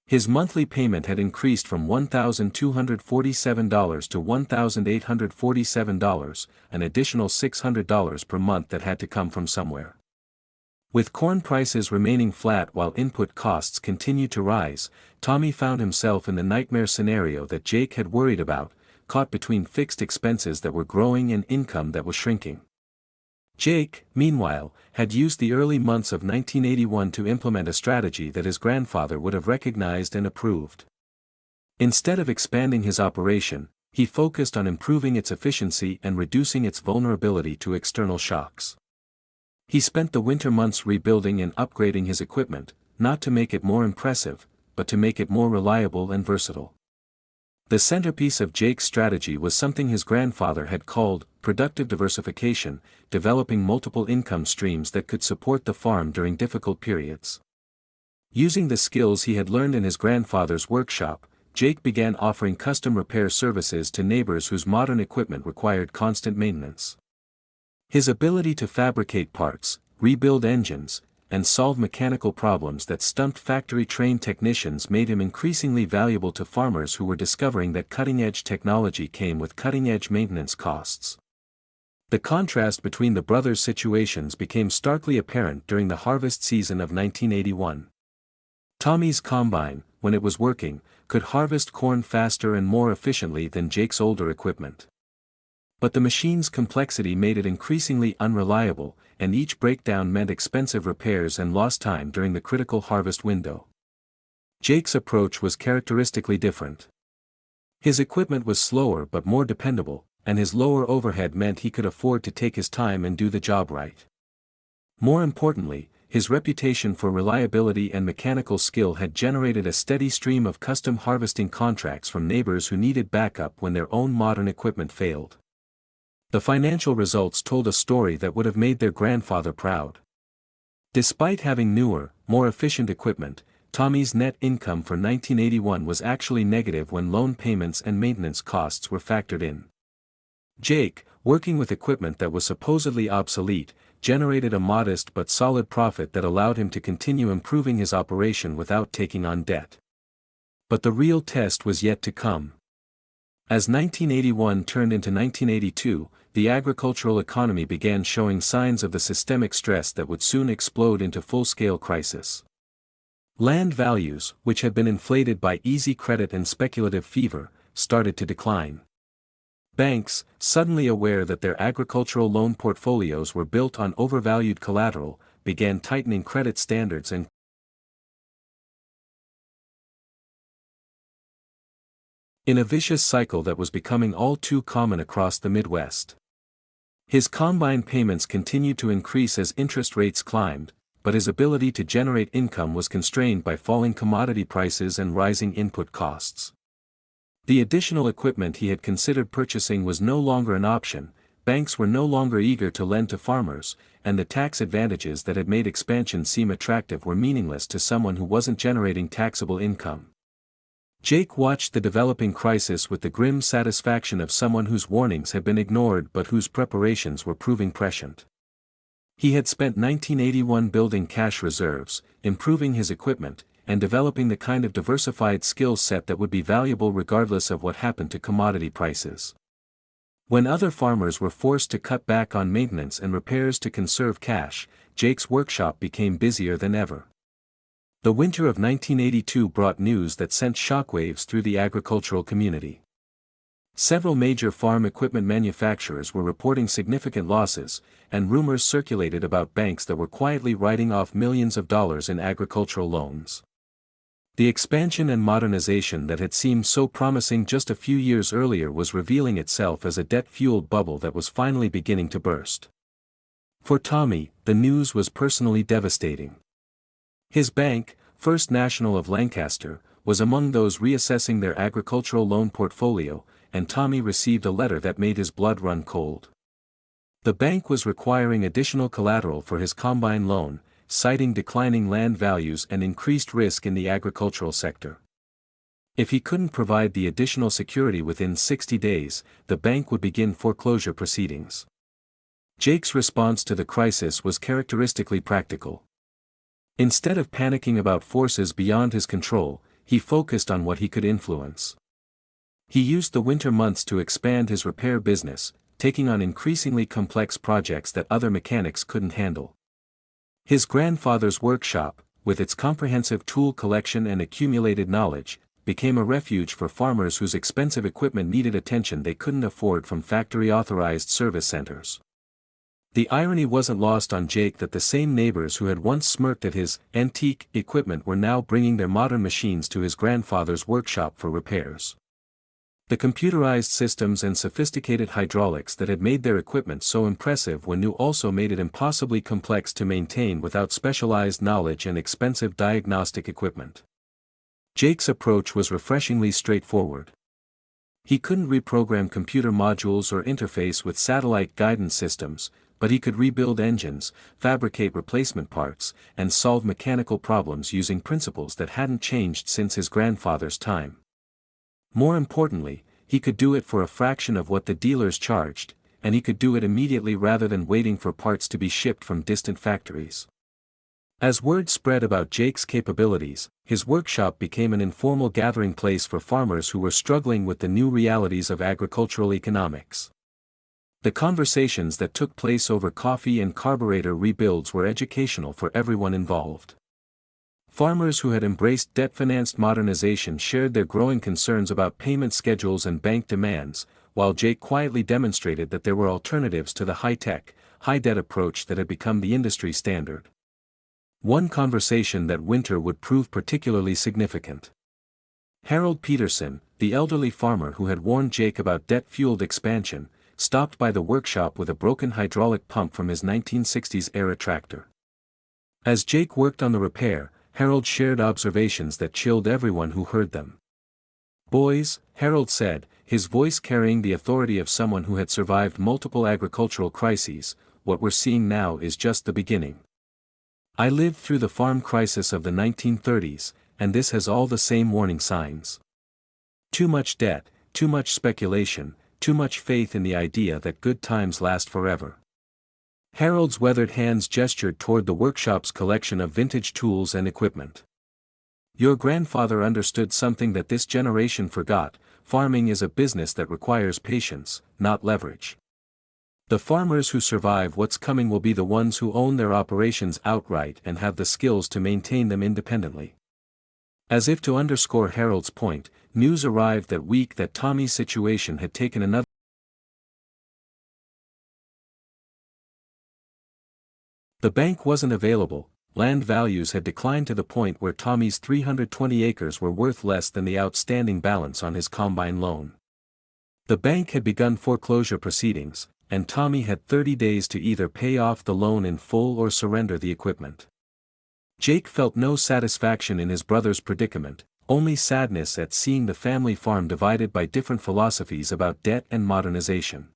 His monthly payment had increased from $1,247 to $1,847, an additional $600 per month that had to come from somewhere. With corn prices remaining flat while input costs continued to rise, Tommy found himself in the nightmare scenario that Jake had worried about, caught between fixed expenses that were growing and income that was shrinking. Jake, meanwhile, had used the early months of 1981 to implement a strategy that his grandfather would have recognized and approved. Instead of expanding his operation, he focused on improving its efficiency and reducing its vulnerability to external shocks. He spent the winter months rebuilding and upgrading his equipment, not to make it more impressive, but to make it more reliable and versatile. The centerpiece of Jake's strategy was something his grandfather had called productive diversification, developing multiple income streams that could support the farm during difficult periods. Using the skills he had learned in his grandfather's workshop, Jake began offering custom repair services to neighbors whose modern equipment required constant maintenance. His ability to fabricate parts, rebuild engines, and solve mechanical problems that stumped factory-trained technicians made him increasingly valuable to farmers who were discovering that cutting-edge technology came with cutting-edge maintenance costs. The contrast between the brothers' situations became starkly apparent during the harvest season of 1981. Tommy's combine, when it was working, could harvest corn faster and more efficiently than Jake's older equipment. But the machine's complexity made it increasingly unreliable, and each breakdown meant expensive repairs and lost time during the critical harvest window. Jake's approach was characteristically different. His equipment was slower but more dependable, and his lower overhead meant he could afford to take his time and do the job right. More importantly, his reputation for reliability and mechanical skill had generated a steady stream of custom harvesting contracts from neighbors who needed backup when their own modern equipment failed. The financial results told a story that would have made their grandfather proud. Despite having newer, more efficient equipment, Tommy's net income for 1981 was actually negative when loan payments and maintenance costs were factored in. Jake, working with equipment that was supposedly obsolete, generated a modest but solid profit that allowed him to continue improving his operation without taking on debt. But the real test was yet to come. As 1981 turned into 1982, the agricultural economy began showing signs of the systemic stress that would soon explode into full-scale crisis. Land values, which had been inflated by easy credit and speculative fever, started to decline. Banks, suddenly aware that their agricultural loan portfolios were built on overvalued collateral, began tightening credit standards and in a vicious cycle that was becoming all too common across the Midwest. His combine payments continued to increase as interest rates climbed, but his ability to generate income was constrained by falling commodity prices and rising input costs. The additional equipment he had considered purchasing was no longer an option, banks were no longer eager to lend to farmers, and the tax advantages that had made expansion seem attractive were meaningless to someone who wasn't generating taxable income. Jake watched the developing crisis with the grim satisfaction of someone whose warnings had been ignored but whose preparations were proving prescient. He had spent 1981 building cash reserves, improving his equipment, and developing the kind of diversified skill set that would be valuable regardless of what happened to commodity prices. When other farmers were forced to cut back on maintenance and repairs to conserve cash, Jake's workshop became busier than ever. The winter of 1982 brought news that sent shockwaves through the agricultural community. Several major farm equipment manufacturers were reporting significant losses, and rumors circulated about banks that were quietly writing off millions of dollars in agricultural loans. The expansion and modernization that had seemed so promising just a few years earlier was revealing itself as a debt-fueled bubble that was finally beginning to burst. For Tommy, the news was personally devastating. His bank, First National of Lancaster, was among those reassessing their agricultural loan portfolio, and Tommy received a letter that made his blood run cold. The bank was requiring additional collateral for his combine loan, citing declining land values and increased risk in the agricultural sector. If he couldn't provide the additional security within 60 days, the bank would begin foreclosure proceedings. Jake's response to the crisis was characteristically practical. Instead of panicking about forces beyond his control, he focused on what he could influence. He used the winter months to expand his repair business, taking on increasingly complex projects that other mechanics couldn't handle. His grandfather's workshop, with its comprehensive tool collection and accumulated knowledge, became a refuge for farmers whose expensive equipment needed attention they couldn't afford from factory-authorized service centers. The irony wasn't lost on Jake that the same neighbors who had once smirked at his antique equipment were now bringing their modern machines to his grandfather's workshop for repairs. The computerized systems and sophisticated hydraulics that had made their equipment so impressive when new also made it impossibly complex to maintain without specialized knowledge and expensive diagnostic equipment. Jake's approach was refreshingly straightforward. He couldn't reprogram computer modules or interface with satellite guidance systems, but he could rebuild engines, fabricate replacement parts, and solve mechanical problems using principles that hadn't changed since his grandfather's time. More importantly, he could do it for a fraction of what the dealers charged, and he could do it immediately rather than waiting for parts to be shipped from distant factories. As word spread about Jake's capabilities, his workshop became an informal gathering place for farmers who were struggling with the new realities of agricultural economics. The conversations that took place over coffee and carburetor rebuilds were educational for everyone involved. Farmers who had embraced debt-financed modernization shared their growing concerns about payment schedules and bank demands, while Jake quietly demonstrated that there were alternatives to the high-tech, high-debt approach that had become the industry standard. One conversation that winter would prove particularly significant. Harold Peterson, the elderly farmer who had warned Jake about debt-fueled expansion, stopped by the workshop with a broken hydraulic pump from his 1960s-era tractor. As Jake worked on the repair, Harold shared observations that chilled everyone who heard them. "Boys," Harold said, his voice carrying the authority of someone who had survived multiple agricultural crises, "what we're seeing now is just the beginning. I lived through the farm crisis of the 1930s, and this has all the same warning signs. Too much debt, too much speculation, too much faith in the idea that good times last forever." Harold's weathered hands gestured toward the workshop's collection of vintage tools and equipment. "Your grandfather understood something that this generation forgot: farming is a business that requires patience, not leverage. The farmers who survive what's coming will be the ones who own their operations outright and have the skills to maintain them independently." As if to underscore Harold's point, news arrived that week that Tommy's situation had taken another. The bank wasn't available, land values had declined to the point where Tommy's 320 acres were worth less than the outstanding balance on his combine loan. The bank had begun foreclosure proceedings, and Tommy had 30 days to either pay off the loan in full or surrender the equipment. Jake felt no satisfaction in his brother's predicament, only sadness at seeing the family farm divided by different philosophies about debt and modernization.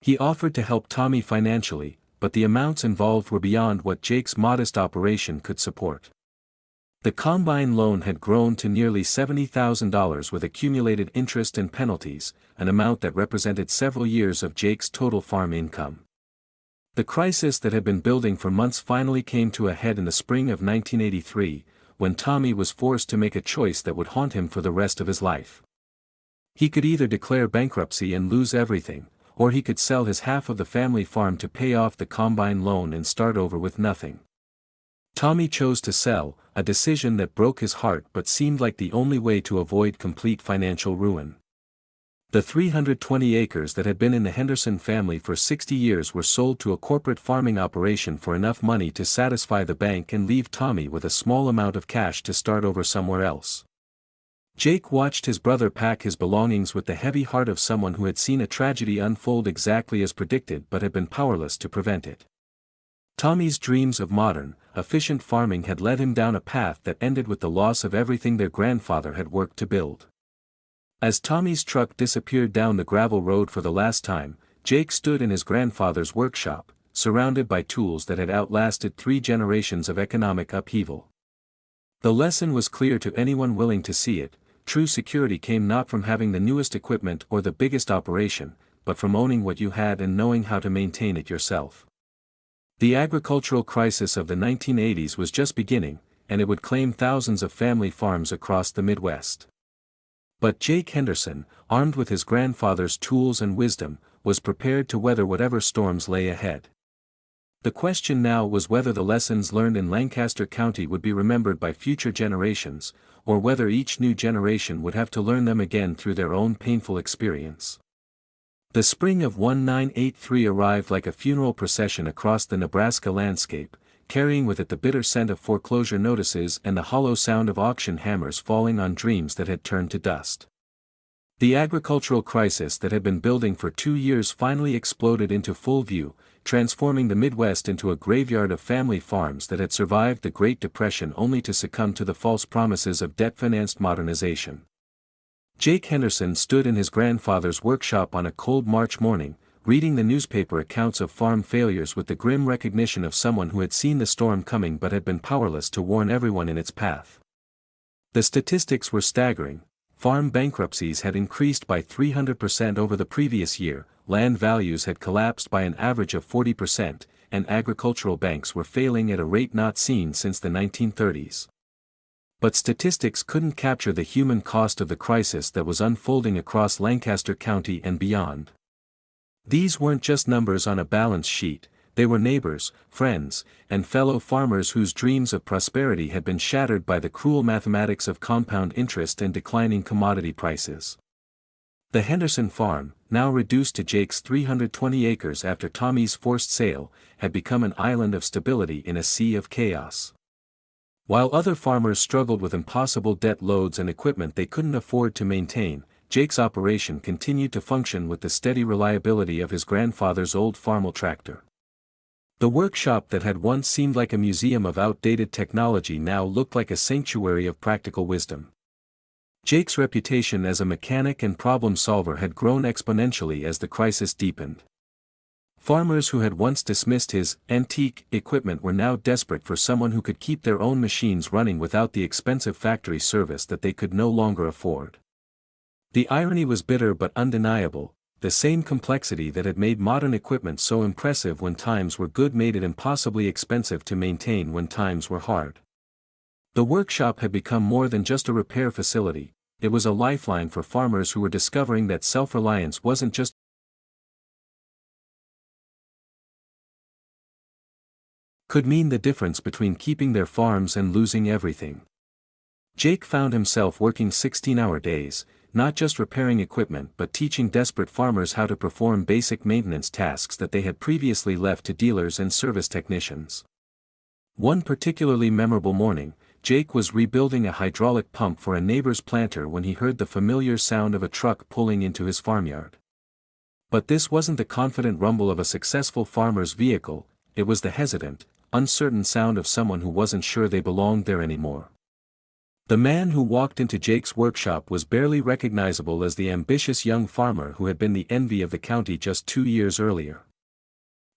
He offered to help Tommy financially, but the amounts involved were beyond what Jake's modest operation could support. The combine loan had grown to nearly $70,000 with accumulated interest and penalties, an amount that represented several years of Jake's total farm income. The crisis that had been building for months finally came to a head in the spring of 1983, when Tommy was forced to make a choice that would haunt him for the rest of his life. He could either declare bankruptcy and lose everything, or he could sell his half of the family farm to pay off the combine loan and start over with nothing. Tommy chose to sell, a decision that broke his heart but seemed like the only way to avoid complete financial ruin. The 320 acres that had been in the Henderson family for 60 years were sold to a corporate farming operation for enough money to satisfy the bank and leave Tommy with a small amount of cash to start over somewhere else. Jake watched his brother pack his belongings with the heavy heart of someone who had seen a tragedy unfold exactly as predicted but had been powerless to prevent it. Tommy's dreams of modern, efficient farming had led him down a path that ended with the loss of everything their grandfather had worked to build. As Tommy's truck disappeared down the gravel road for the last time, Jake stood in his grandfather's workshop, surrounded by tools that had outlasted 3 generations of economic upheaval. The lesson was clear to anyone willing to see it: true security came not from having the newest equipment or the biggest operation, but from owning what you had and knowing how to maintain it yourself. The agricultural crisis of the 1980s was just beginning, and it would claim thousands of family farms across the Midwest. But Jake Henderson, armed with his grandfather's tools and wisdom, was prepared to weather whatever storms lay ahead. The question now was whether the lessons learned in Lancaster County would be remembered by future generations, or whether each new generation would have to learn them again through their own painful experience. The spring of 1983 arrived like a funeral procession across the Nebraska landscape, carrying with it the bitter scent of foreclosure notices and the hollow sound of auction hammers falling on dreams that had turned to dust. The agricultural crisis that had been building for 2 years finally exploded into full view, transforming the Midwest into a graveyard of family farms that had survived the Great Depression only to succumb to the false promises of debt-financed modernization. Jake Henderson stood in his grandfather's workshop on a cold March morning, reading the newspaper accounts of farm failures with the grim recognition of someone who had seen the storm coming but had been powerless to warn everyone in its path. The statistics were staggering. Farm bankruptcies had increased by 300% over the previous year, land values had collapsed by an average of 40%, and agricultural banks were failing at a rate not seen since the 1930s. But statistics couldn't capture the human cost of the crisis that was unfolding across Lancaster County and beyond. These weren't just numbers on a balance sheet, they were neighbors, friends, and fellow farmers whose dreams of prosperity had been shattered by the cruel mathematics of compound interest and declining commodity prices. The Henderson farm, now reduced to Jake's 320 acres after Tommy's forced sale, had become an island of stability in a sea of chaos. While other farmers struggled with impossible debt loads and equipment they couldn't afford to maintain, Jake's operation continued to function with the steady reliability of his grandfather's old farmel tractor. The workshop that had once seemed like a museum of outdated technology now looked like a sanctuary of practical wisdom. Jake's reputation as a mechanic and problem solver had grown exponentially as the crisis deepened. Farmers who had once dismissed his antique equipment were now desperate for someone who could keep their own machines running without the expensive factory service that they could no longer afford. The irony was bitter but undeniable. The same complexity that had made modern equipment so impressive when times were good made it impossibly expensive to maintain when times were hard. The workshop had become more than just a repair facility, it was a lifeline for farmers who were discovering that self-reliance wasn't just could mean the difference between keeping their farms and losing everything. Jake found himself working 16-hour days, not just repairing equipment but teaching desperate farmers how to perform basic maintenance tasks that they had previously left to dealers and service technicians. One particularly memorable morning, Jake was rebuilding a hydraulic pump for a neighbor's planter when he heard the familiar sound of a truck pulling into his farmyard. But this wasn't the confident rumble of a successful farmer's vehicle, it was the hesitant, uncertain sound of someone who wasn't sure they belonged there anymore. The man who walked into Jake's workshop was barely recognizable as the ambitious young farmer who had been the envy of the county just 2 years earlier.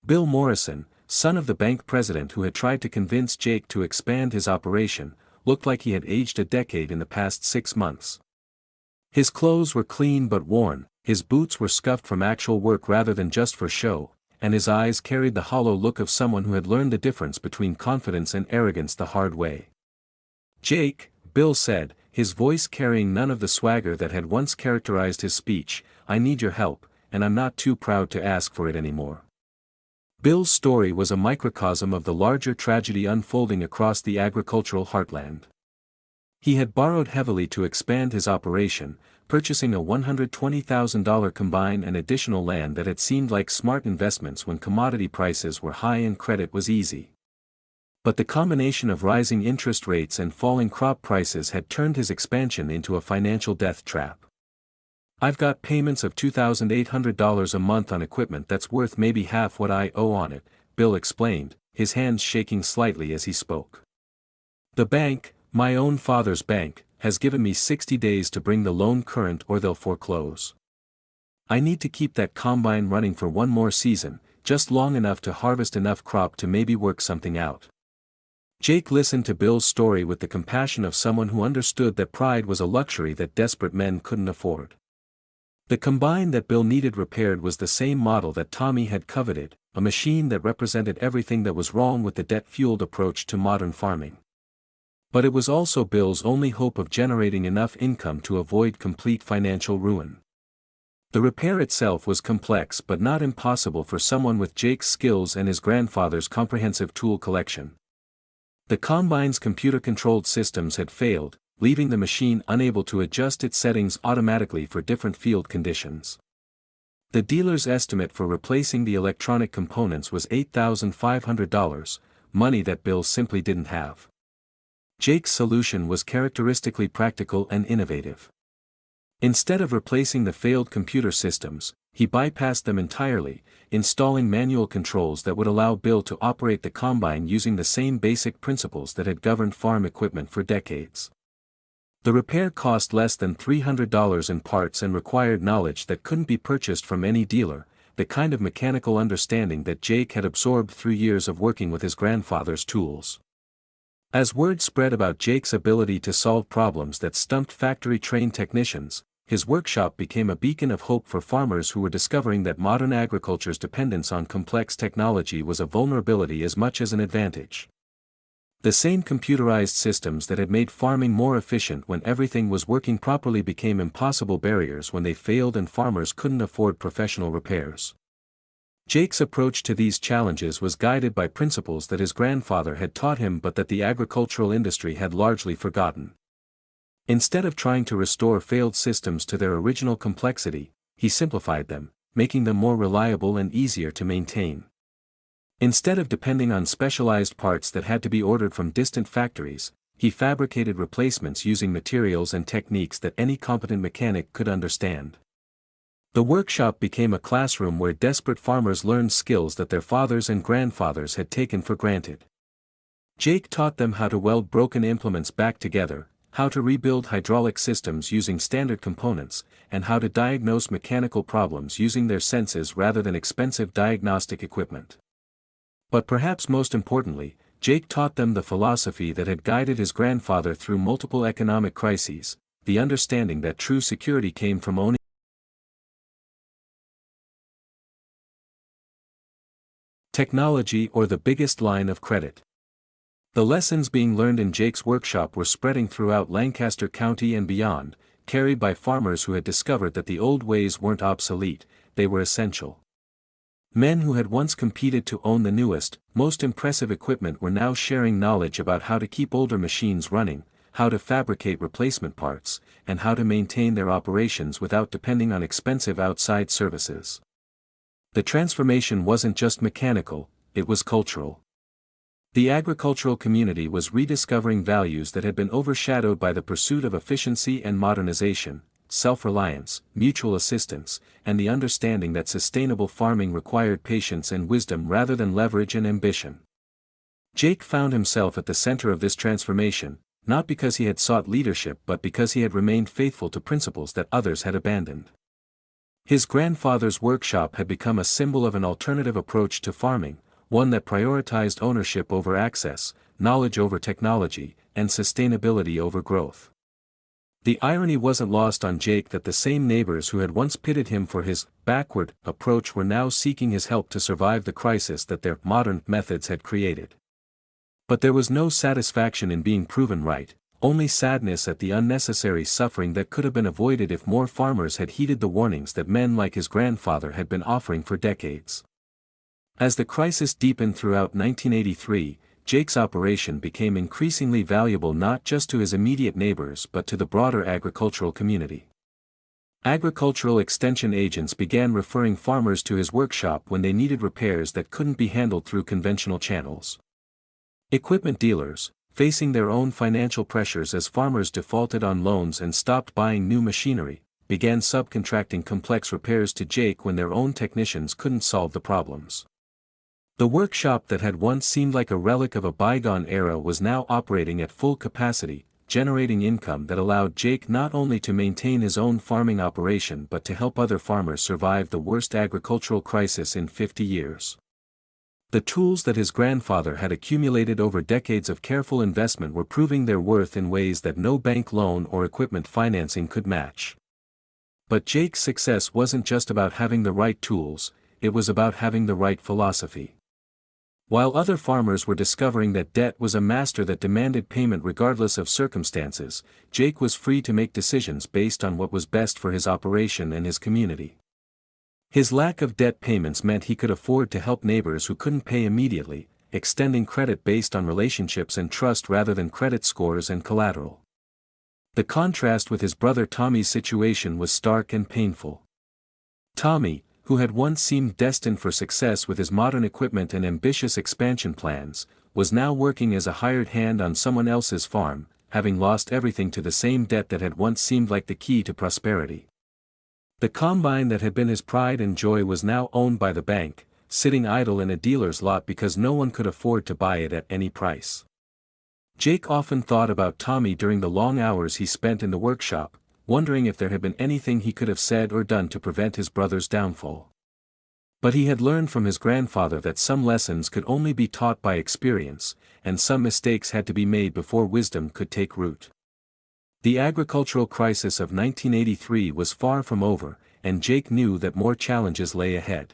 Bill Morrison, son of the bank president who had tried to convince Jake to expand his operation, looked like he had aged a decade in the past 6 months. His clothes were clean but worn, his boots were scuffed from actual work rather than just for show, and his eyes carried the hollow look of someone who had learned the difference between confidence and arrogance the hard way. "Jake," Bill said, his voice carrying none of the swagger that had once characterized his speech, "I need your help, and I'm not too proud to ask for it anymore." Bill's story was a microcosm of the larger tragedy unfolding across the agricultural heartland. He had borrowed heavily to expand his operation, purchasing a $120,000 combine and additional land that had seemed like smart investments when commodity prices were high and credit was easy. But the combination of rising interest rates and falling crop prices had turned his expansion into a financial death trap. "I've got payments of $2,800 a month on equipment that's worth maybe half what I owe on it," Bill explained, his hands shaking slightly as he spoke. "The bank, my own father's bank, has given me 60 days to bring the loan current or they'll foreclose. I need to keep that combine running for one more season, just long enough to harvest enough crop to maybe work something out." Jake listened to Bill's story with the compassion of someone who understood that pride was a luxury that desperate men couldn't afford. The combine that Bill needed repaired was the same model that Tommy had coveted, a machine that represented everything that was wrong with the debt-fueled approach to modern farming. But it was also Bill's only hope of generating enough income to avoid complete financial ruin. The repair itself was complex but not impossible for someone with Jake's skills and his grandfather's comprehensive tool collection. The combine's computer-controlled systems had failed, leaving the machine unable to adjust its settings automatically for different field conditions. The dealer's estimate for replacing the electronic components was $8,500, money that Bill simply didn't have. Jake's solution was characteristically practical and innovative. Instead of replacing the failed computer systems, he bypassed them entirely, installing manual controls that would allow Bill to operate the combine using the same basic principles that had governed farm equipment for decades. The repair cost less than $300 in parts and required knowledge that couldn't be purchased from any dealer, the kind of mechanical understanding that Jake had absorbed through years of working with his grandfather's tools. As word spread about Jake's ability to solve problems that stumped factory-trained technicians, his workshop became a beacon of hope for farmers who were discovering that modern agriculture's dependence on complex technology was a vulnerability as much as an advantage. The same computerized systems that had made farming more efficient when everything was working properly became impossible barriers when they failed and farmers couldn't afford professional repairs. Jake's approach to these challenges was guided by principles that his grandfather had taught him but that the agricultural industry had largely forgotten. Instead of trying to restore failed systems to their original complexity, he simplified them, making them more reliable and easier to maintain. Instead of depending on specialized parts that had to be ordered from distant factories, he fabricated replacements using materials and techniques that any competent mechanic could understand. The workshop became a classroom where desperate farmers learned skills that their fathers and grandfathers had taken for granted. Jake taught them how to weld broken implements back together, how to rebuild hydraulic systems using standard components, and how to diagnose mechanical problems using their senses rather than expensive diagnostic equipment. But perhaps most importantly, Jake taught them the philosophy that had guided his grandfather through multiple economic crises, the understanding that true security came from owning technology or the biggest line of credit. The lessons being learned in Jake's workshop were spreading throughout Lancaster County and beyond, carried by farmers who had discovered that the old ways weren't obsolete, they were essential. Men who had once competed to own the newest, most impressive equipment were now sharing knowledge about how to keep older machines running, how to fabricate replacement parts, and how to maintain their operations without depending on expensive outside services. The transformation wasn't just mechanical, it was cultural. The agricultural community was rediscovering values that had been overshadowed by the pursuit of efficiency and modernization, self-reliance, mutual assistance, and the understanding that sustainable farming required patience and wisdom rather than leverage and ambition. Jake found himself at the center of this transformation, not because he had sought leadership but because he had remained faithful to principles that others had abandoned. His grandfather's workshop had become a symbol of an alternative approach to farming, one that prioritized ownership over access, knowledge over technology, and sustainability over growth. The irony wasn't lost on Jake that the same neighbors who had once pitted him for his backward approach were now seeking his help to survive the crisis that their modern methods had created. But there was no satisfaction in being proven right, only sadness at the unnecessary suffering that could have been avoided if more farmers had heeded the warnings that men like his grandfather had been offering for decades. As the crisis deepened throughout 1983, Jake's operation became increasingly valuable not just to his immediate neighbors but to the broader agricultural community. Agricultural extension agents began referring farmers to his workshop when they needed repairs that couldn't be handled through conventional channels. Equipment dealers, facing their own financial pressures as farmers defaulted on loans and stopped buying new machinery, began subcontracting complex repairs to Jake when their own technicians couldn't solve the problems. The workshop that had once seemed like a relic of a bygone era was now operating at full capacity, generating income that allowed Jake not only to maintain his own farming operation but to help other farmers survive the worst agricultural crisis in 50 years. The tools that his grandfather had accumulated over decades of careful investment were proving their worth in ways that no bank loan or equipment financing could match. But Jake's success wasn't just about having the right tools, it was about having the right philosophy. While other farmers were discovering that debt was a master that demanded payment regardless of circumstances, Jake was free to make decisions based on what was best for his operation and his community. His lack of debt payments meant he could afford to help neighbors who couldn't pay immediately, extending credit based on relationships and trust rather than credit scores and collateral. The contrast with his brother Tommy's situation was stark and painful. Tommy, who had once seemed destined for success with his modern equipment and ambitious expansion plans, was now working as a hired hand on someone else's farm, having lost everything to the same debt that had once seemed like the key to prosperity. The combine that had been his pride and joy was now owned by the bank, sitting idle in a dealer's lot because no one could afford to buy it at any price. Jake often thought about Tommy during the long hours he spent in the workshop, wondering if there had been anything he could have said or done to prevent his brother's downfall. But he had learned from his grandfather that some lessons could only be taught by experience, and some mistakes had to be made before wisdom could take root. The agricultural crisis of 1983 was far from over, and Jake knew that more challenges lay ahead.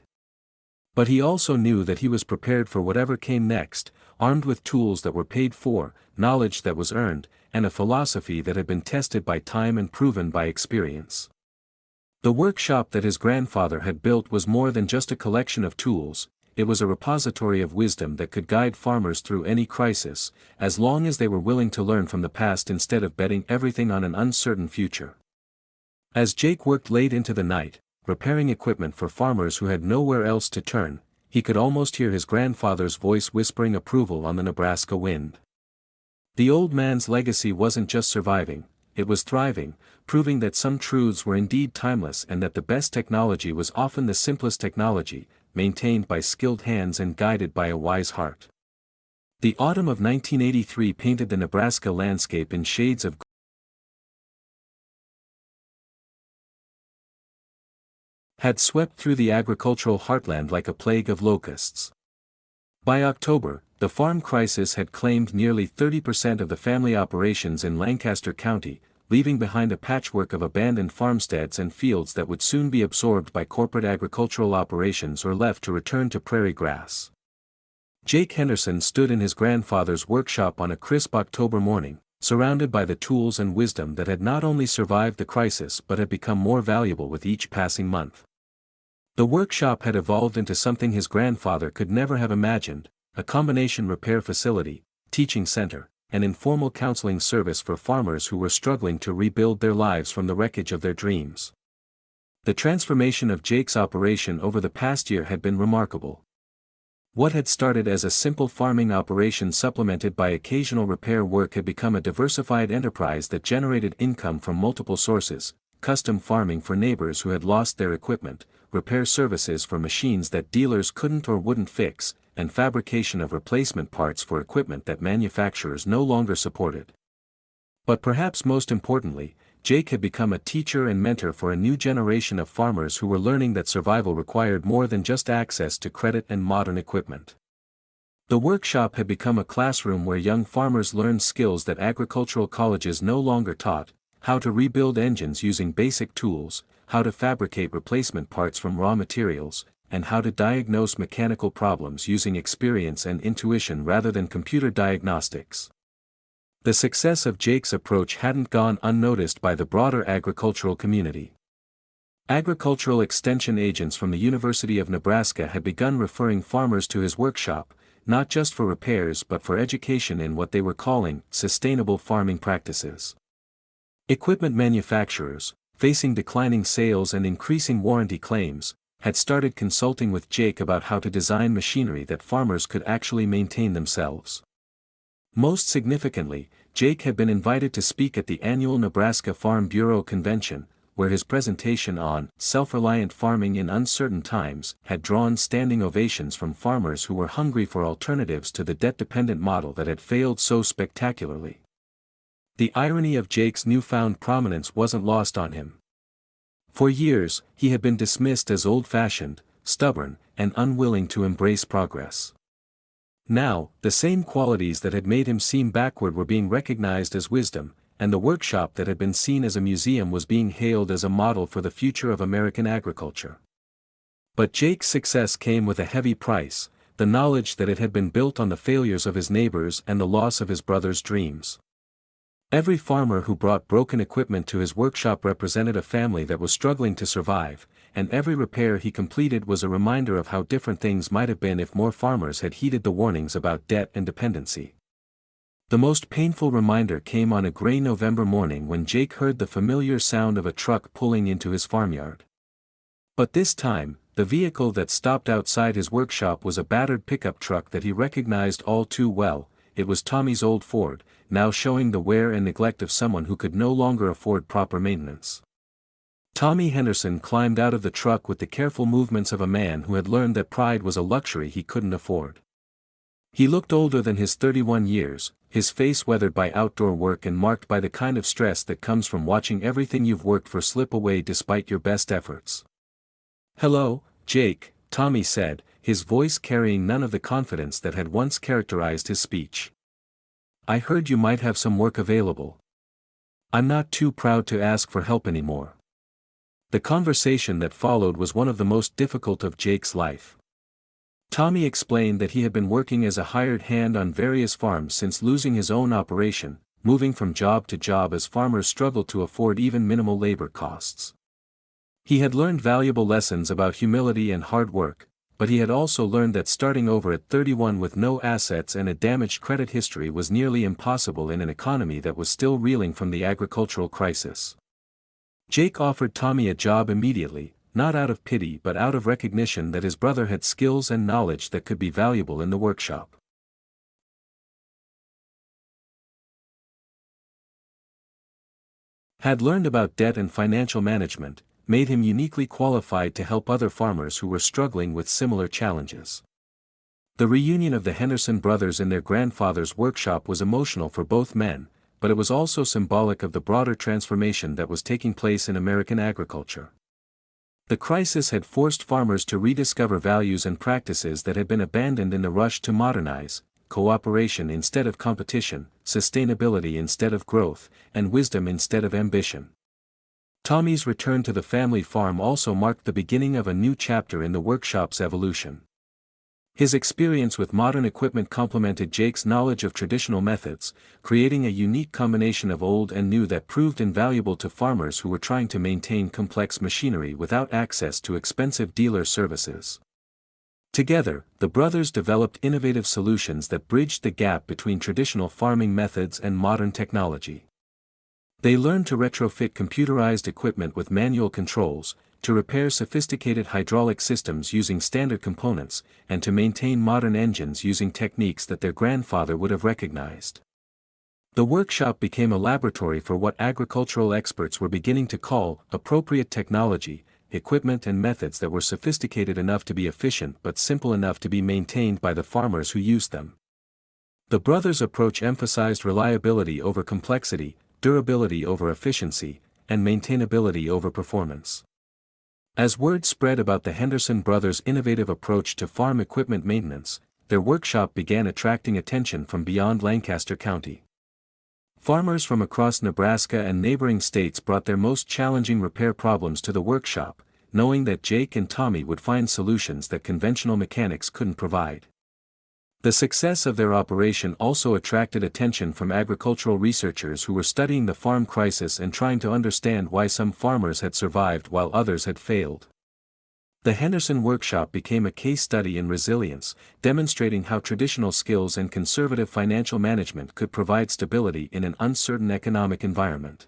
But he also knew that he was prepared for whatever came next, armed with tools that were paid for, knowledge that was earned, and a philosophy that had been tested by time and proven by experience. The workshop that his grandfather had built was more than just a collection of tools, it was a repository of wisdom that could guide farmers through any crisis, as long as they were willing to learn from the past instead of betting everything on an uncertain future. As Jake worked late into the night, repairing equipment for farmers who had nowhere else to turn, he could almost hear his grandfather's voice whispering approval on the Nebraska wind. The old man's legacy wasn't just surviving, it was thriving, proving that some truths were indeed timeless and that the best technology was often the simplest technology, maintained by skilled hands and guided by a wise heart. The autumn of 1983 painted the Nebraska landscape in shades of had swept through the agricultural heartland like a plague of locusts. By October, the farm crisis had claimed nearly 30% of the family operations in Lancaster County, leaving behind a patchwork of abandoned farmsteads and fields that would soon be absorbed by corporate agricultural operations or left to return to prairie grass. Jake Henderson stood in his grandfather's workshop on a crisp October morning, surrounded by the tools and wisdom that had not only survived the crisis but had become more valuable with each passing month. The workshop had evolved into something his grandfather could never have imagined, a combination repair facility, teaching center, and informal counseling service for farmers who were struggling to rebuild their lives from the wreckage of their dreams. The transformation of Jake's operation over the past year had been remarkable. What had started as a simple farming operation supplemented by occasional repair work had become a diversified enterprise that generated income from multiple sources: custom farming for neighbors who had lost their equipment, repair services for machines that dealers couldn't or wouldn't fix, and fabrication of replacement parts for equipment that manufacturers no longer supported. But perhaps most importantly, Jake had become a teacher and mentor for a new generation of farmers who were learning that survival required more than just access to credit and modern equipment. The workshop had become a classroom where young farmers learned skills that agricultural colleges no longer taught: how to rebuild engines using basic tools, how to fabricate replacement parts from raw materials, and how to diagnose mechanical problems using experience and intuition rather than computer diagnostics. The success of Jake's approach hadn't gone unnoticed by the broader agricultural community. Agricultural extension agents from the University of Nebraska had begun referring farmers to his workshop, not just for repairs but for education in what they were calling sustainable farming practices. Equipment manufacturers, facing declining sales and increasing warranty claims, had started consulting with Jake about how to design machinery that farmers could actually maintain themselves. Most significantly, Jake had been invited to speak at the annual Nebraska Farm Bureau Convention, where his presentation on self-reliant farming in uncertain times had drawn standing ovations from farmers who were hungry for alternatives to the debt-dependent model that had failed so spectacularly. The irony of Jake's newfound prominence wasn't lost on him. For years, he had been dismissed as old-fashioned, stubborn, and unwilling to embrace progress. Now, the same qualities that had made him seem backward were being recognized as wisdom, and the workshop that had been seen as a museum was being hailed as a model for the future of American agriculture. But Jake's success came with a heavy price: the knowledge that it had been built on the failures of his neighbors and the loss of his brother's dreams. Every farmer who brought broken equipment to his workshop represented a family that was struggling to survive, and every repair he completed was a reminder of how different things might have been if more farmers had heeded the warnings about debt and dependency. The most painful reminder came on a gray November morning when Jake heard the familiar sound of a truck pulling into his farmyard. But this time, the vehicle that stopped outside his workshop was a battered pickup truck that he recognized all too well. It was Tommy's old Ford, now showing the wear and neglect of someone who could no longer afford proper maintenance. Tommy Henderson climbed out of the truck with the careful movements of a man who had learned that pride was a luxury he couldn't afford. He looked older than his 31 years, his face weathered by outdoor work and marked by the kind of stress that comes from watching everything you've worked for slip away despite your best efforts. "Hello, Jake," Tommy said, his voice carrying none of the confidence that had once characterized his speech. "I heard you might have some work available. I'm not too proud to ask for help anymore." The conversation that followed was one of the most difficult of Jake's life. Tommy explained that he had been working as a hired hand on various farms since losing his own operation, moving from job to job as farmers struggled to afford even minimal labor costs. He had learned valuable lessons about humility and hard work, but he had also learned that starting over at 31 with no assets and a damaged credit history was nearly impossible in an economy that was still reeling from the agricultural crisis. Jake offered Tommy a job immediately, not out of pity but out of recognition that his brother had skills and knowledge that could be valuable in the workshop. Had learned about debt and financial management, made him uniquely qualified to help other farmers who were struggling with similar challenges. The reunion of the Henderson brothers in their grandfather's workshop was emotional for both men, but it was also symbolic of the broader transformation that was taking place in American agriculture. The crisis had forced farmers to rediscover values and practices that had been abandoned in the rush to modernize: cooperation instead of competition, sustainability instead of growth, and wisdom instead of ambition. Tommy's return to the family farm also marked the beginning of a new chapter in the workshop's evolution. His experience with modern equipment complemented Jake's knowledge of traditional methods, creating a unique combination of old and new that proved invaluable to farmers who were trying to maintain complex machinery without access to expensive dealer services. Together, the brothers developed innovative solutions that bridged the gap between traditional farming methods and modern technology. They learned to retrofit computerized equipment with manual controls, to repair sophisticated hydraulic systems using standard components, and to maintain modern engines using techniques that their grandfather would have recognized. The workshop became a laboratory for what agricultural experts were beginning to call appropriate technology, equipment and methods that were sophisticated enough to be efficient but simple enough to be maintained by the farmers who used them. The brothers' approach emphasized reliability over complexity, durability over efficiency, and maintainability over performance. As word spread about the Henderson brothers' innovative approach to farm equipment maintenance, their workshop began attracting attention from beyond Lancaster County. Farmers from across Nebraska and neighboring states brought their most challenging repair problems to the workshop, knowing that Jake and Tommy would find solutions that conventional mechanics couldn't provide. The success of their operation also attracted attention from agricultural researchers who were studying the farm crisis and trying to understand why some farmers had survived while others had failed. The Henderson Workshop became a case study in resilience, demonstrating how traditional skills and conservative financial management could provide stability in an uncertain economic environment.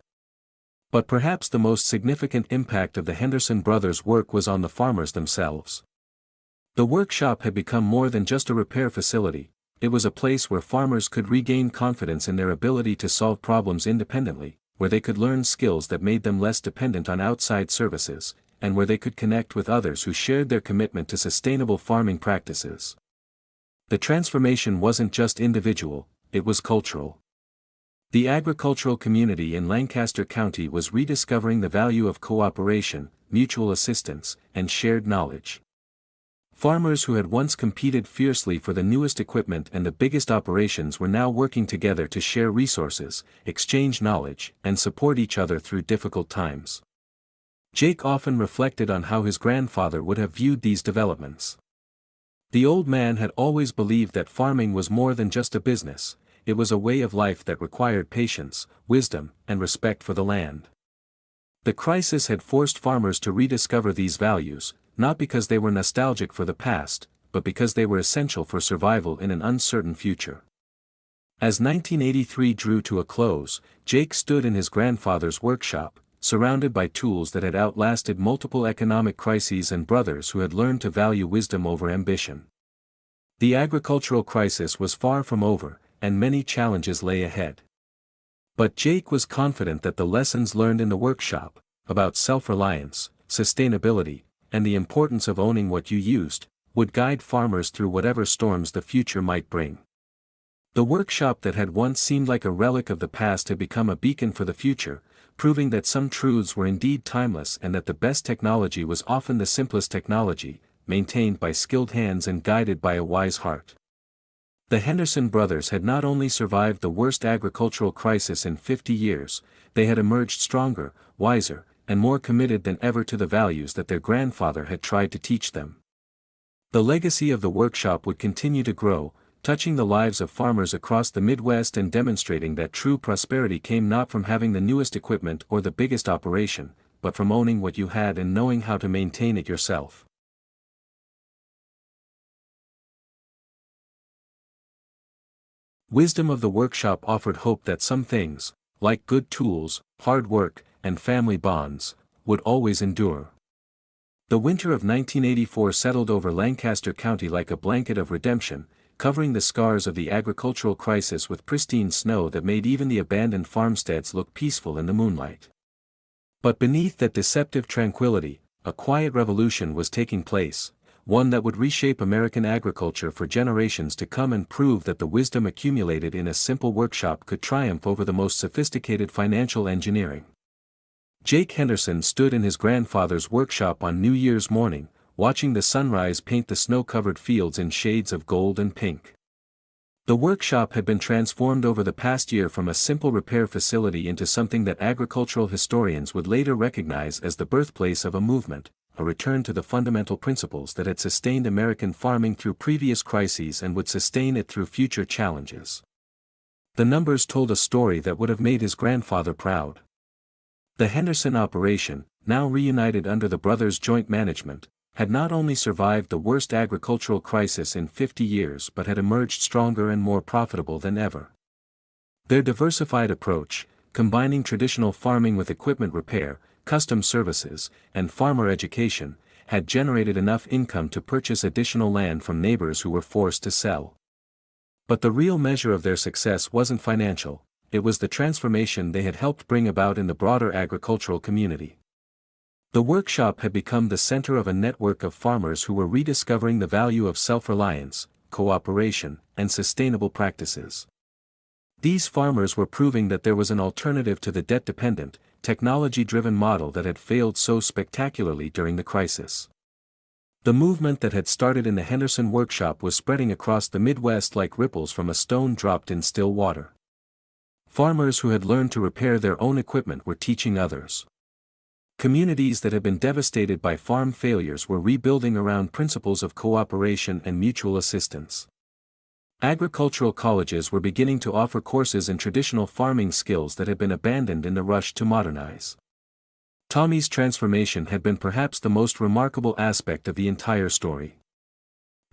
But perhaps the most significant impact of the Henderson brothers' work was on the farmers themselves. The workshop had become more than just a repair facility, it was a place where farmers could regain confidence in their ability to solve problems independently, where they could learn skills that made them less dependent on outside services, and where they could connect with others who shared their commitment to sustainable farming practices. The transformation wasn't just individual, it was cultural. The agricultural community in Lancaster County was rediscovering the value of cooperation, mutual assistance, and shared knowledge. Farmers who had once competed fiercely for the newest equipment and the biggest operations were now working together to share resources, exchange knowledge, and support each other through difficult times. Jake often reflected on how his grandfather would have viewed these developments. The old man had always believed that farming was more than just a business, it was a way of life that required patience, wisdom, and respect for the land. The crisis had forced farmers to rediscover these values, not because they were nostalgic for the past, but because they were essential for survival in an uncertain future. As 1983 drew to a close, Jake stood in his grandfather's workshop, surrounded by tools that had outlasted multiple economic crises and brothers who had learned to value wisdom over ambition. The agricultural crisis was far from over, and many challenges lay ahead. But Jake was confident that the lessons learned in the workshop, about self-reliance, sustainability, and the importance of owning what you used, would guide farmers through whatever storms the future might bring. The workshop that had once seemed like a relic of the past had become a beacon for the future, proving that some truths were indeed timeless and that the best technology was often the simplest technology, maintained by skilled hands and guided by a wise heart. The Henderson brothers had not only survived the worst agricultural crisis in 50 years, they had emerged stronger, wiser, and more committed than ever to the values that their grandfather had tried to teach them. The legacy of the workshop would continue to grow, touching the lives of farmers across the Midwest and demonstrating that true prosperity came not from having the newest equipment or the biggest operation, but from owning what you had and knowing how to maintain it yourself. Wisdom of the workshop offered hope that some things, like good tools, hard work, and family bonds, would always endure. The winter of 1984 settled over Lancaster County like a blanket of redemption, covering the scars of the agricultural crisis with pristine snow that made even the abandoned farmsteads look peaceful in the moonlight. But beneath that deceptive tranquility, a quiet revolution was taking place, one that would reshape American agriculture for generations to come and prove that the wisdom accumulated in a simple workshop could triumph over the most sophisticated financial engineering. Jake Henderson stood in his grandfather's workshop on New Year's morning, watching the sunrise paint the snow-covered fields in shades of gold and pink. The workshop had been transformed over the past year from a simple repair facility into something that agricultural historians would later recognize as the birthplace of a movement, a return to the fundamental principles that had sustained American farming through previous crises and would sustain it through future challenges. The numbers told a story that would have made his grandfather proud. The Henderson operation, now reunited under the brothers' joint management, had not only survived the worst agricultural crisis in 50 years but had emerged stronger and more profitable than ever. Their diversified approach, combining traditional farming with equipment repair, custom services, and farmer education, had generated enough income to purchase additional land from neighbors who were forced to sell. But the real measure of their success wasn't financial, it was the transformation they had helped bring about in the broader agricultural community. The workshop had become the center of a network of farmers who were rediscovering the value of self-reliance, cooperation, and sustainable practices. These farmers were proving that there was an alternative to the debt-dependent, technology-driven model that had failed so spectacularly during the crisis. The movement that had started in the Henderson workshop was spreading across the Midwest like ripples from a stone dropped in still water. Farmers who had learned to repair their own equipment were teaching others. Communities that had been devastated by farm failures were rebuilding around principles of cooperation and mutual assistance. Agricultural colleges were beginning to offer courses in traditional farming skills that had been abandoned in the rush to modernize. Tommy's transformation had been perhaps the most remarkable aspect of the entire story.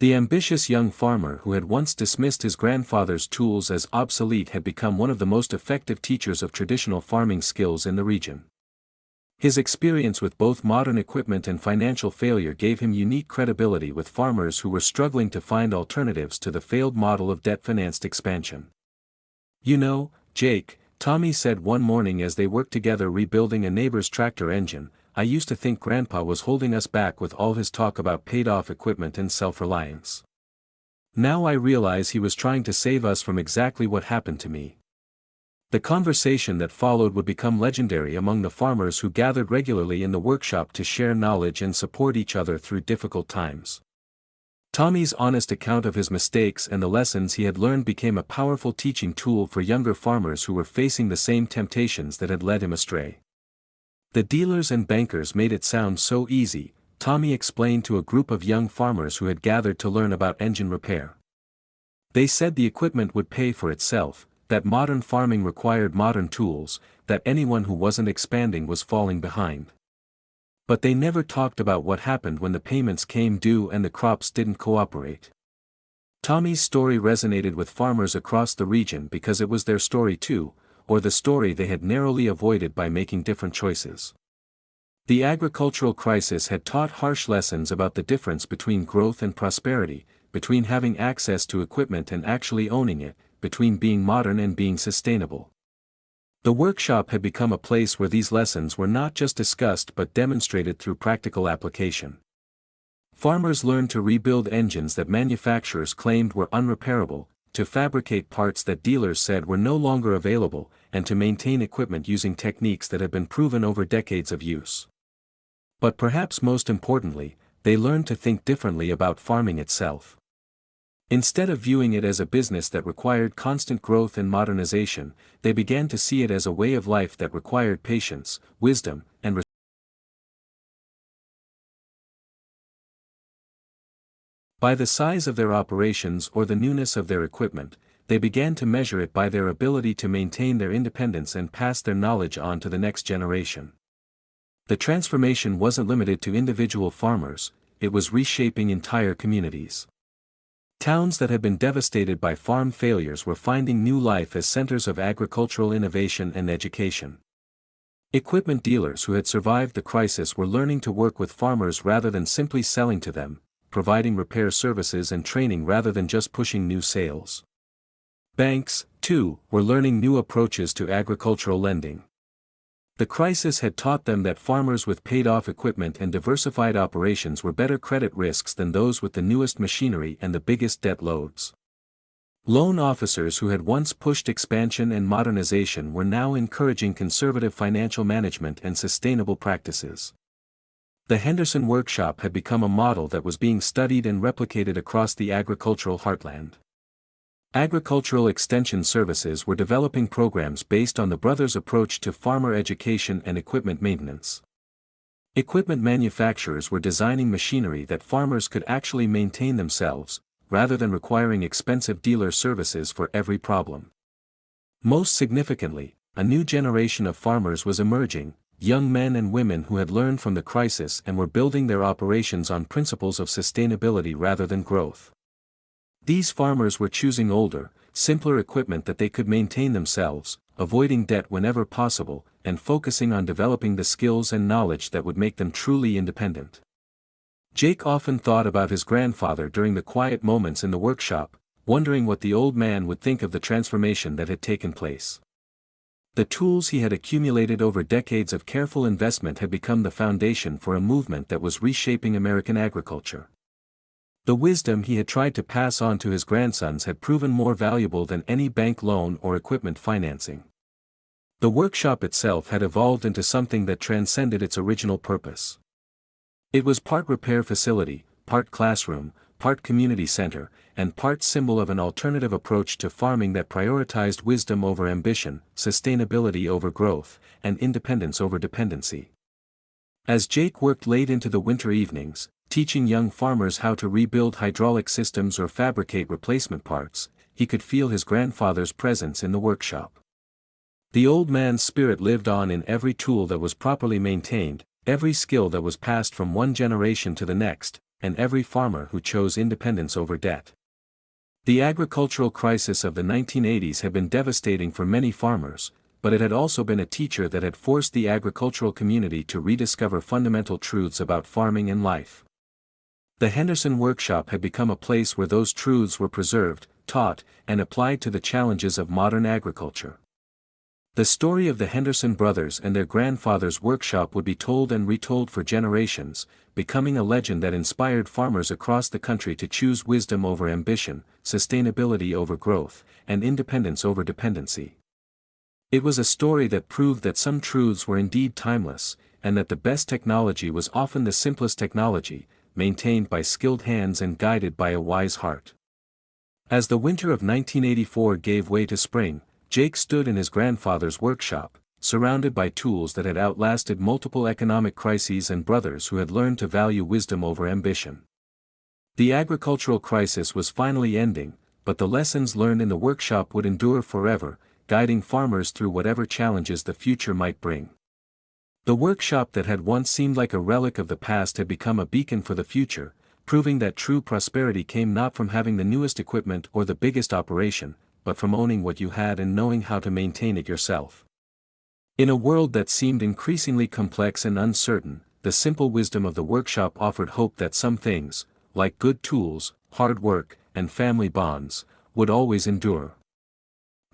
The ambitious young farmer who had once dismissed his grandfather's tools as obsolete had become one of the most effective teachers of traditional farming skills in the region. His experience with both modern equipment and financial failure gave him unique credibility with farmers who were struggling to find alternatives to the failed model of debt-financed expansion. "You know, Jake," Tommy said one morning as they worked together rebuilding a neighbor's tractor engine, "I used to think Grandpa was holding us back with all his talk about paid-off equipment and self-reliance. Now I realize he was trying to save us from exactly what happened to me." The conversation that followed would become legendary among the farmers who gathered regularly in the workshop to share knowledge and support each other through difficult times. Tommy's honest account of his mistakes and the lessons he had learned became a powerful teaching tool for younger farmers who were facing the same temptations that had led him astray. "The dealers and bankers made it sound so easy," Tommy explained to a group of young farmers who had gathered to learn about engine repair. "They said the equipment would pay for itself, that modern farming required modern tools, that anyone who wasn't expanding was falling behind. But they never talked about what happened when the payments came due and the crops didn't cooperate." Tommy's story resonated with farmers across the region because it was their story too, or the story they had narrowly avoided by making different choices. The agricultural crisis had taught harsh lessons about the difference between growth and prosperity, between having access to equipment and actually owning it, between being modern and being sustainable. The workshop had become a place where these lessons were not just discussed but demonstrated through practical application. Farmers learned to rebuild engines that manufacturers claimed were unrepairable, to fabricate parts that dealers said were no longer available, and to maintain equipment using techniques that had been proven over decades of use. But perhaps most importantly, they learned to think differently about farming itself. Instead of viewing it as a business that required constant growth and modernization, they began to see it as a way of life that required patience, wisdom, and by the size of their operations or the newness of their equipment, they began to measure it by their ability to maintain their independence and pass their knowledge on to the next generation. The transformation wasn't limited to individual farmers, it was reshaping entire communities. Towns that had been devastated by farm failures were finding new life as centers of agricultural innovation and education. Equipment dealers who had survived the crisis were learning to work with farmers rather than simply selling to them, providing repair services and training rather than just pushing new sales. Banks, too, were learning new approaches to agricultural lending. The crisis had taught them that farmers with paid-off equipment and diversified operations were better credit risks than those with the newest machinery and the biggest debt loads. Loan officers who had once pushed expansion and modernization were now encouraging conservative financial management and sustainable practices. The Henderson workshop had become a model that was being studied and replicated across the agricultural heartland. Agricultural extension services were developing programs based on the brothers' approach to farmer education and equipment maintenance. Equipment manufacturers were designing machinery that farmers could actually maintain themselves, rather than requiring expensive dealer services for every problem. Most significantly, a new generation of farmers was emerging, young men and women who had learned from the crisis and were building their operations on principles of sustainability rather than growth. These farmers were choosing older, simpler equipment that they could maintain themselves, avoiding debt whenever possible, and focusing on developing the skills and knowledge that would make them truly independent. Jake often thought about his grandfather during the quiet moments in the workshop, wondering what the old man would think of the transformation that had taken place. The tools he had accumulated over decades of careful investment had become the foundation for a movement that was reshaping American agriculture. The wisdom he had tried to pass on to his grandsons had proven more valuable than any bank loan or equipment financing. The workshop itself had evolved into something that transcended its original purpose. It was part repair facility, part classroom, part community center, and part symbol of an alternative approach to farming that prioritized wisdom over ambition, sustainability over growth, and independence over dependency. As Jake worked late into the winter evenings, teaching young farmers how to rebuild hydraulic systems or fabricate replacement parts, he could feel his grandfather's presence in the workshop. The old man's spirit lived on in every tool that was properly maintained, every skill that was passed from one generation to the next, and every farmer who chose independence over debt. The agricultural crisis of the 1980s had been devastating for many farmers, but it had also been a teacher that had forced the agricultural community to rediscover fundamental truths about farming and life. The Henderson Workshop had become a place where those truths were preserved, taught, and applied to the challenges of modern agriculture. The story of the Henderson brothers and their grandfather's workshop would be told and retold for generations, becoming a legend that inspired farmers across the country to choose wisdom over ambition, sustainability over growth, and independence over dependency. It was a story that proved that some truths were indeed timeless, and that the best technology was often the simplest technology, maintained by skilled hands and guided by a wise heart. As the winter of 1984 gave way to spring, Jake stood in his grandfather's workshop, surrounded by tools that had outlasted multiple economic crises and brothers who had learned to value wisdom over ambition. The agricultural crisis was finally ending, but the lessons learned in the workshop would endure forever, guiding farmers through whatever challenges the future might bring. The workshop that had once seemed like a relic of the past had become a beacon for the future, proving that true prosperity came not from having the newest equipment or the biggest operation, but from owning what you had and knowing how to maintain it yourself. In a world that seemed increasingly complex and uncertain, the simple wisdom of the workshop offered hope that some things, like good tools, hard work, and family bonds, would always endure.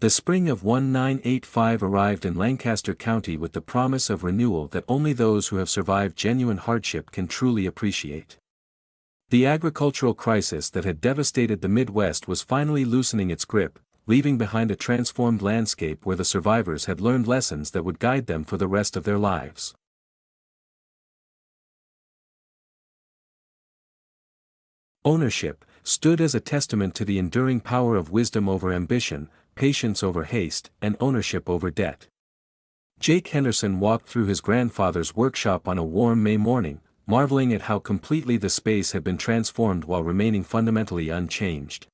The spring of 1985 arrived in Lancaster County with the promise of renewal that only those who have survived genuine hardship can truly appreciate. The agricultural crisis that had devastated the Midwest was finally loosening its grip, leaving behind a transformed landscape where the survivors had learned lessons that would guide them for the rest of their lives. Ownership stood as a testament to the enduring power of wisdom over ambition, patience over haste, and ownership over debt. Jake Henderson walked through his grandfather's workshop on a warm May morning, marveling at how completely the space had been transformed while remaining fundamentally unchanged.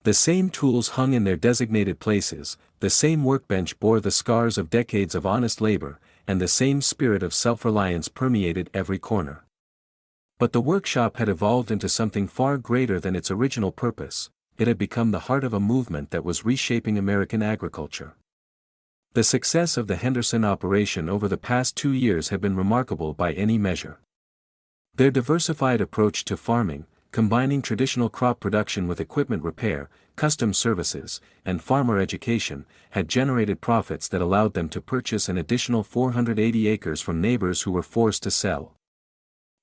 The same tools hung in their designated places, the same workbench bore the scars of decades of honest labor, and the same spirit of self-reliance permeated every corner. But the workshop had evolved into something far greater than its original purpose. It had become the heart of a movement that was reshaping American agriculture. The success of the Henderson operation over the past 2 years had been remarkable by any measure. Their diversified approach to farming, combining traditional crop production with equipment repair, custom services, and farmer education, had generated profits that allowed them to purchase an additional 480 acres from neighbors who were forced to sell.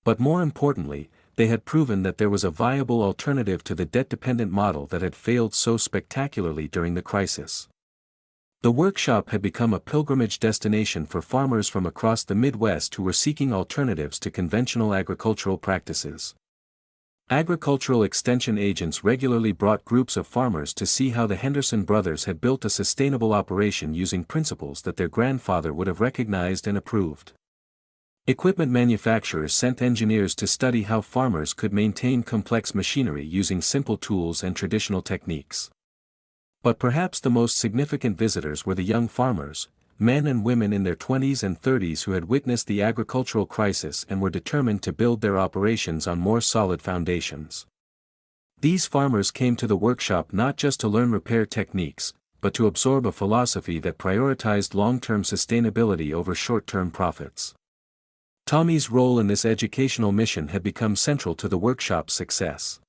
But more importantly, they had proven that there was a viable alternative to the debt-dependent model that had failed so spectacularly during the crisis. The workshop had become a pilgrimage destination for farmers from across the Midwest who were seeking alternatives to conventional agricultural practices. Agricultural extension agents regularly brought groups of farmers to see how the Henderson brothers had built a sustainable operation using principles that their grandfather would have recognized and approved. Equipment manufacturers sent engineers to study how farmers could maintain complex machinery using simple tools and traditional techniques. But perhaps the most significant visitors were the young farmers, men and women in their 20s and 30s who had witnessed the agricultural crisis and were determined to build their operations on more solid foundations. These farmers came to the workshop not just to learn repair techniques, but to absorb a philosophy that prioritized long-term sustainability over short-term profits. Tommy's role in this educational mission had become central to the workshop's success.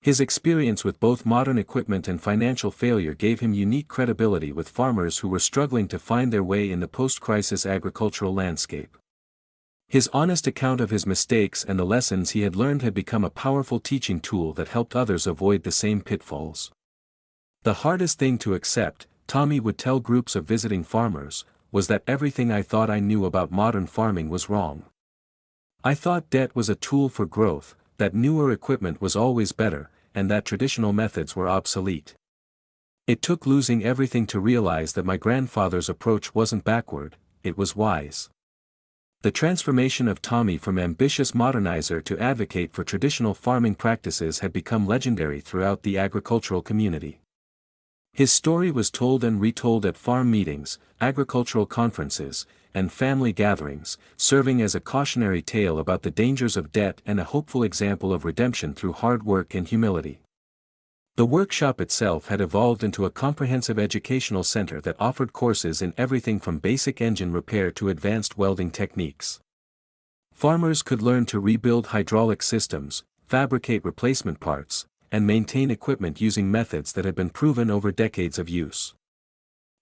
His experience with both modern equipment and financial failure gave him unique credibility with farmers who were struggling to find their way in the post-crisis agricultural landscape. His honest account of his mistakes and the lessons he had learned had become a powerful teaching tool that helped others avoid the same pitfalls. The hardest thing to accept, Tommy would tell groups of visiting farmers, was that everything I thought I knew about modern farming was wrong. I thought debt was a tool for growth, that newer equipment was always better, and that traditional methods were obsolete. It took losing everything to realize that my grandfather's approach wasn't backward, it was wise. The transformation of Tommy from ambitious modernizer to advocate for traditional farming practices had become legendary throughout the agricultural community. His story was told and retold at farm meetings, agricultural conferences, and family gatherings, serving as a cautionary tale about the dangers of debt and a hopeful example of redemption through hard work and humility. The workshop itself had evolved into a comprehensive educational center that offered courses in everything from basic engine repair to advanced welding techniques. Farmers could learn to rebuild hydraulic systems, fabricate replacement parts, and maintain equipment using methods that had been proven over decades of use.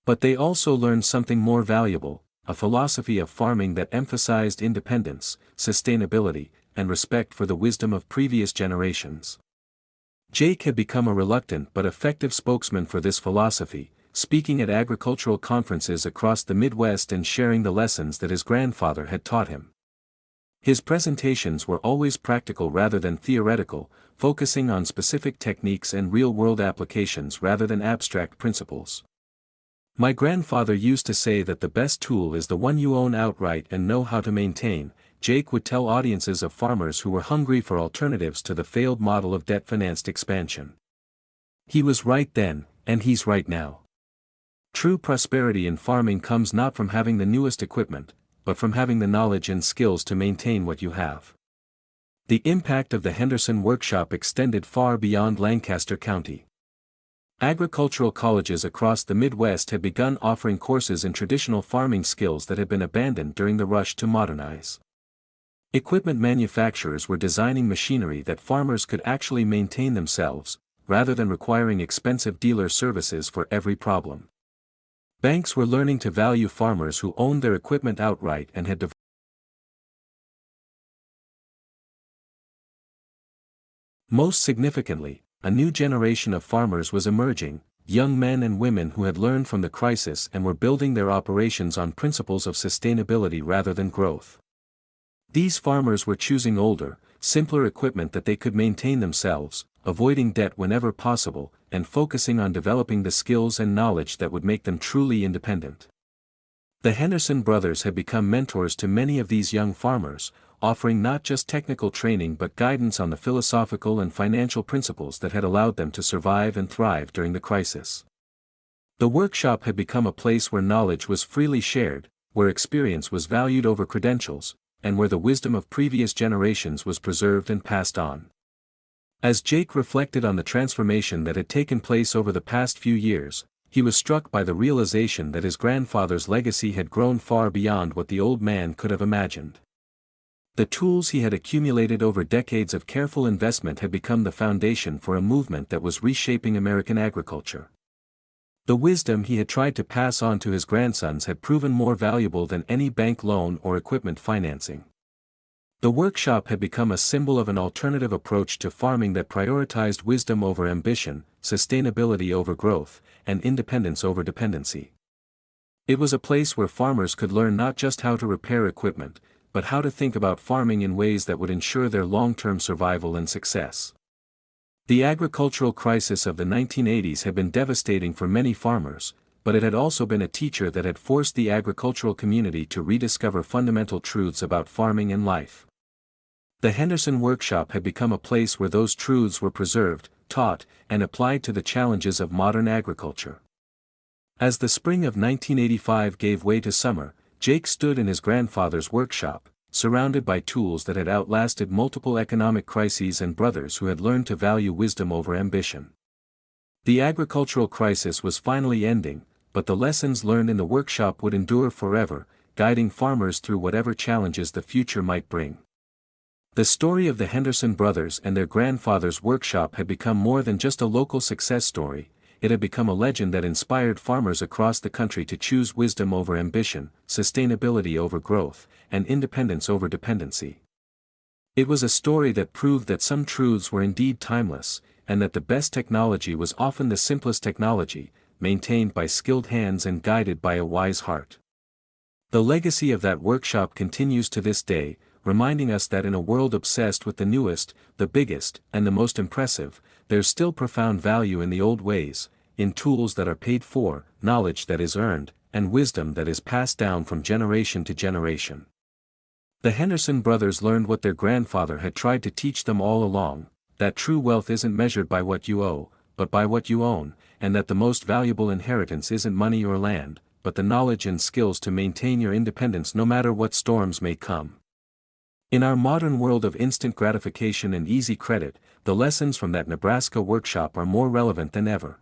But they also learned something more valuable, a philosophy of farming that emphasized independence, sustainability, and respect for the wisdom of previous generations. Jake had become a reluctant but effective spokesman for this philosophy, speaking at agricultural conferences across the Midwest and sharing the lessons that his grandfather had taught him. His presentations were always practical rather than theoretical, focusing on specific techniques and real-world applications rather than abstract principles. My grandfather used to say that the best tool is the one you own outright and know how to maintain, Jake would tell audiences of farmers who were hungry for alternatives to the failed model of debt-financed expansion. He was right then, and he's right now. True prosperity in farming comes not from having the newest equipment, but from having the knowledge and skills to maintain what you have. The impact of the Henderson Workshop extended far beyond Lancaster County. Agricultural colleges across the Midwest had begun offering courses in traditional farming skills that had been abandoned during the rush to modernize. Equipment manufacturers were designing machinery that farmers could actually maintain themselves, rather than requiring expensive dealer services for every problem. Banks were learning to value farmers who owned their equipment outright and had developed. Most significantly, a new generation of farmers was emerging, young men and women who had learned from the crisis and were building their operations on principles of sustainability rather than growth. These farmers were choosing older, simpler equipment that they could maintain themselves, avoiding debt whenever possible, and focusing on developing the skills and knowledge that would make them truly independent. The Henderson brothers had become mentors to many of these young farmers, offering not just technical training but guidance on the philosophical and financial principles that had allowed them to survive and thrive during the crisis. The workshop had become a place where knowledge was freely shared, where experience was valued over credentials, and where the wisdom of previous generations was preserved and passed on. As Jake reflected on the transformation that had taken place over the past few years, he was struck by the realization that his grandfather's legacy had grown far beyond what the old man could have imagined. The tools he had accumulated over decades of careful investment had become the foundation for a movement that was reshaping American agriculture. The wisdom he had tried to pass on to his grandsons had proven more valuable than any bank loan or equipment financing. The workshop had become a symbol of an alternative approach to farming that prioritized wisdom over ambition, sustainability over growth, and independence over dependency. It was a place where farmers could learn not just how to repair equipment, but how to think about farming in ways that would ensure their long-term survival and success. The agricultural crisis of the 1980s had been devastating for many farmers, but it had also been a teacher that had forced the agricultural community to rediscover fundamental truths about farming and life. The Henderson Workshop had become a place where those truths were preserved, taught, and applied to the challenges of modern agriculture. As the spring of 1985 gave way to summer, Jake stood in his grandfather's workshop, surrounded by tools that had outlasted multiple economic crises and brothers who had learned to value wisdom over ambition. The agricultural crisis was finally ending, but the lessons learned in the workshop would endure forever, guiding farmers through whatever challenges the future might bring. The story of the Henderson brothers and their grandfather's workshop had become more than just a local success story, it had become a legend that inspired farmers across the country to choose wisdom over ambition, sustainability over growth, and independence over dependency. It was a story that proved that some truths were indeed timeless, and that the best technology was often the simplest technology, maintained by skilled hands and guided by a wise heart. The legacy of that workshop continues to this day, reminding us that in a world obsessed with the newest, the biggest, and the most impressive, there's still profound value in the old ways, in tools that are paid for, knowledge that is earned, and wisdom that is passed down from generation to generation. The Henderson brothers learned what their grandfather had tried to teach them all along, that true wealth isn't measured by what you owe, but by what you own, and that the most valuable inheritance isn't money or land, but the knowledge and skills to maintain your independence no matter what storms may come. In our modern world of instant gratification and easy credit, the lessons from that Nebraska workshop are more relevant than ever.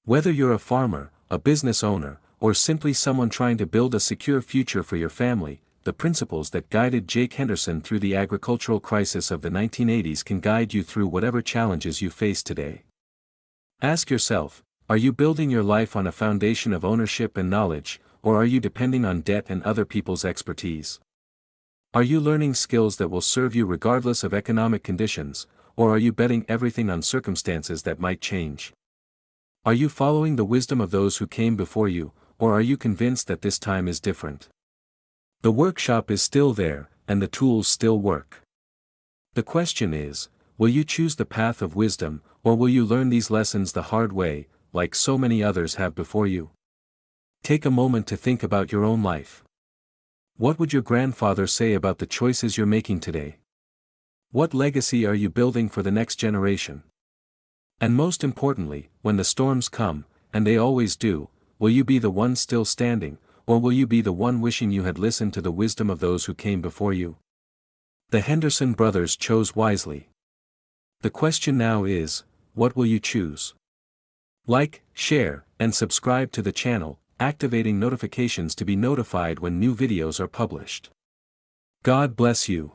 Whether you're a farmer, a business owner, or simply someone trying to build a secure future for your family, the principles that guided Jake Henderson through the agricultural crisis of the 1980s can guide you through whatever challenges you face today. Ask yourself, are you building your life on a foundation of ownership and knowledge, or are you depending on debt and other people's expertise? Are you learning skills that will serve you regardless of economic conditions, or are you betting everything on circumstances that might change? Are you following the wisdom of those who came before you, or are you convinced that this time is different? The workshop is still there, and the tools still work. The question is, will you choose the path of wisdom, or will you learn these lessons the hard way, like so many others have before you? Take a moment to think about your own life. What would your grandfather say about the choices you're making today? What legacy are you building for the next generation? And most importantly, when the storms come, and they always do, will you be the one still standing, or will you be the one wishing you had listened to the wisdom of those who came before you? The Henderson brothers chose wisely. The question now is, what will you choose? Like, share, and subscribe to the channel, activating notifications to be notified when new videos are published. God bless you.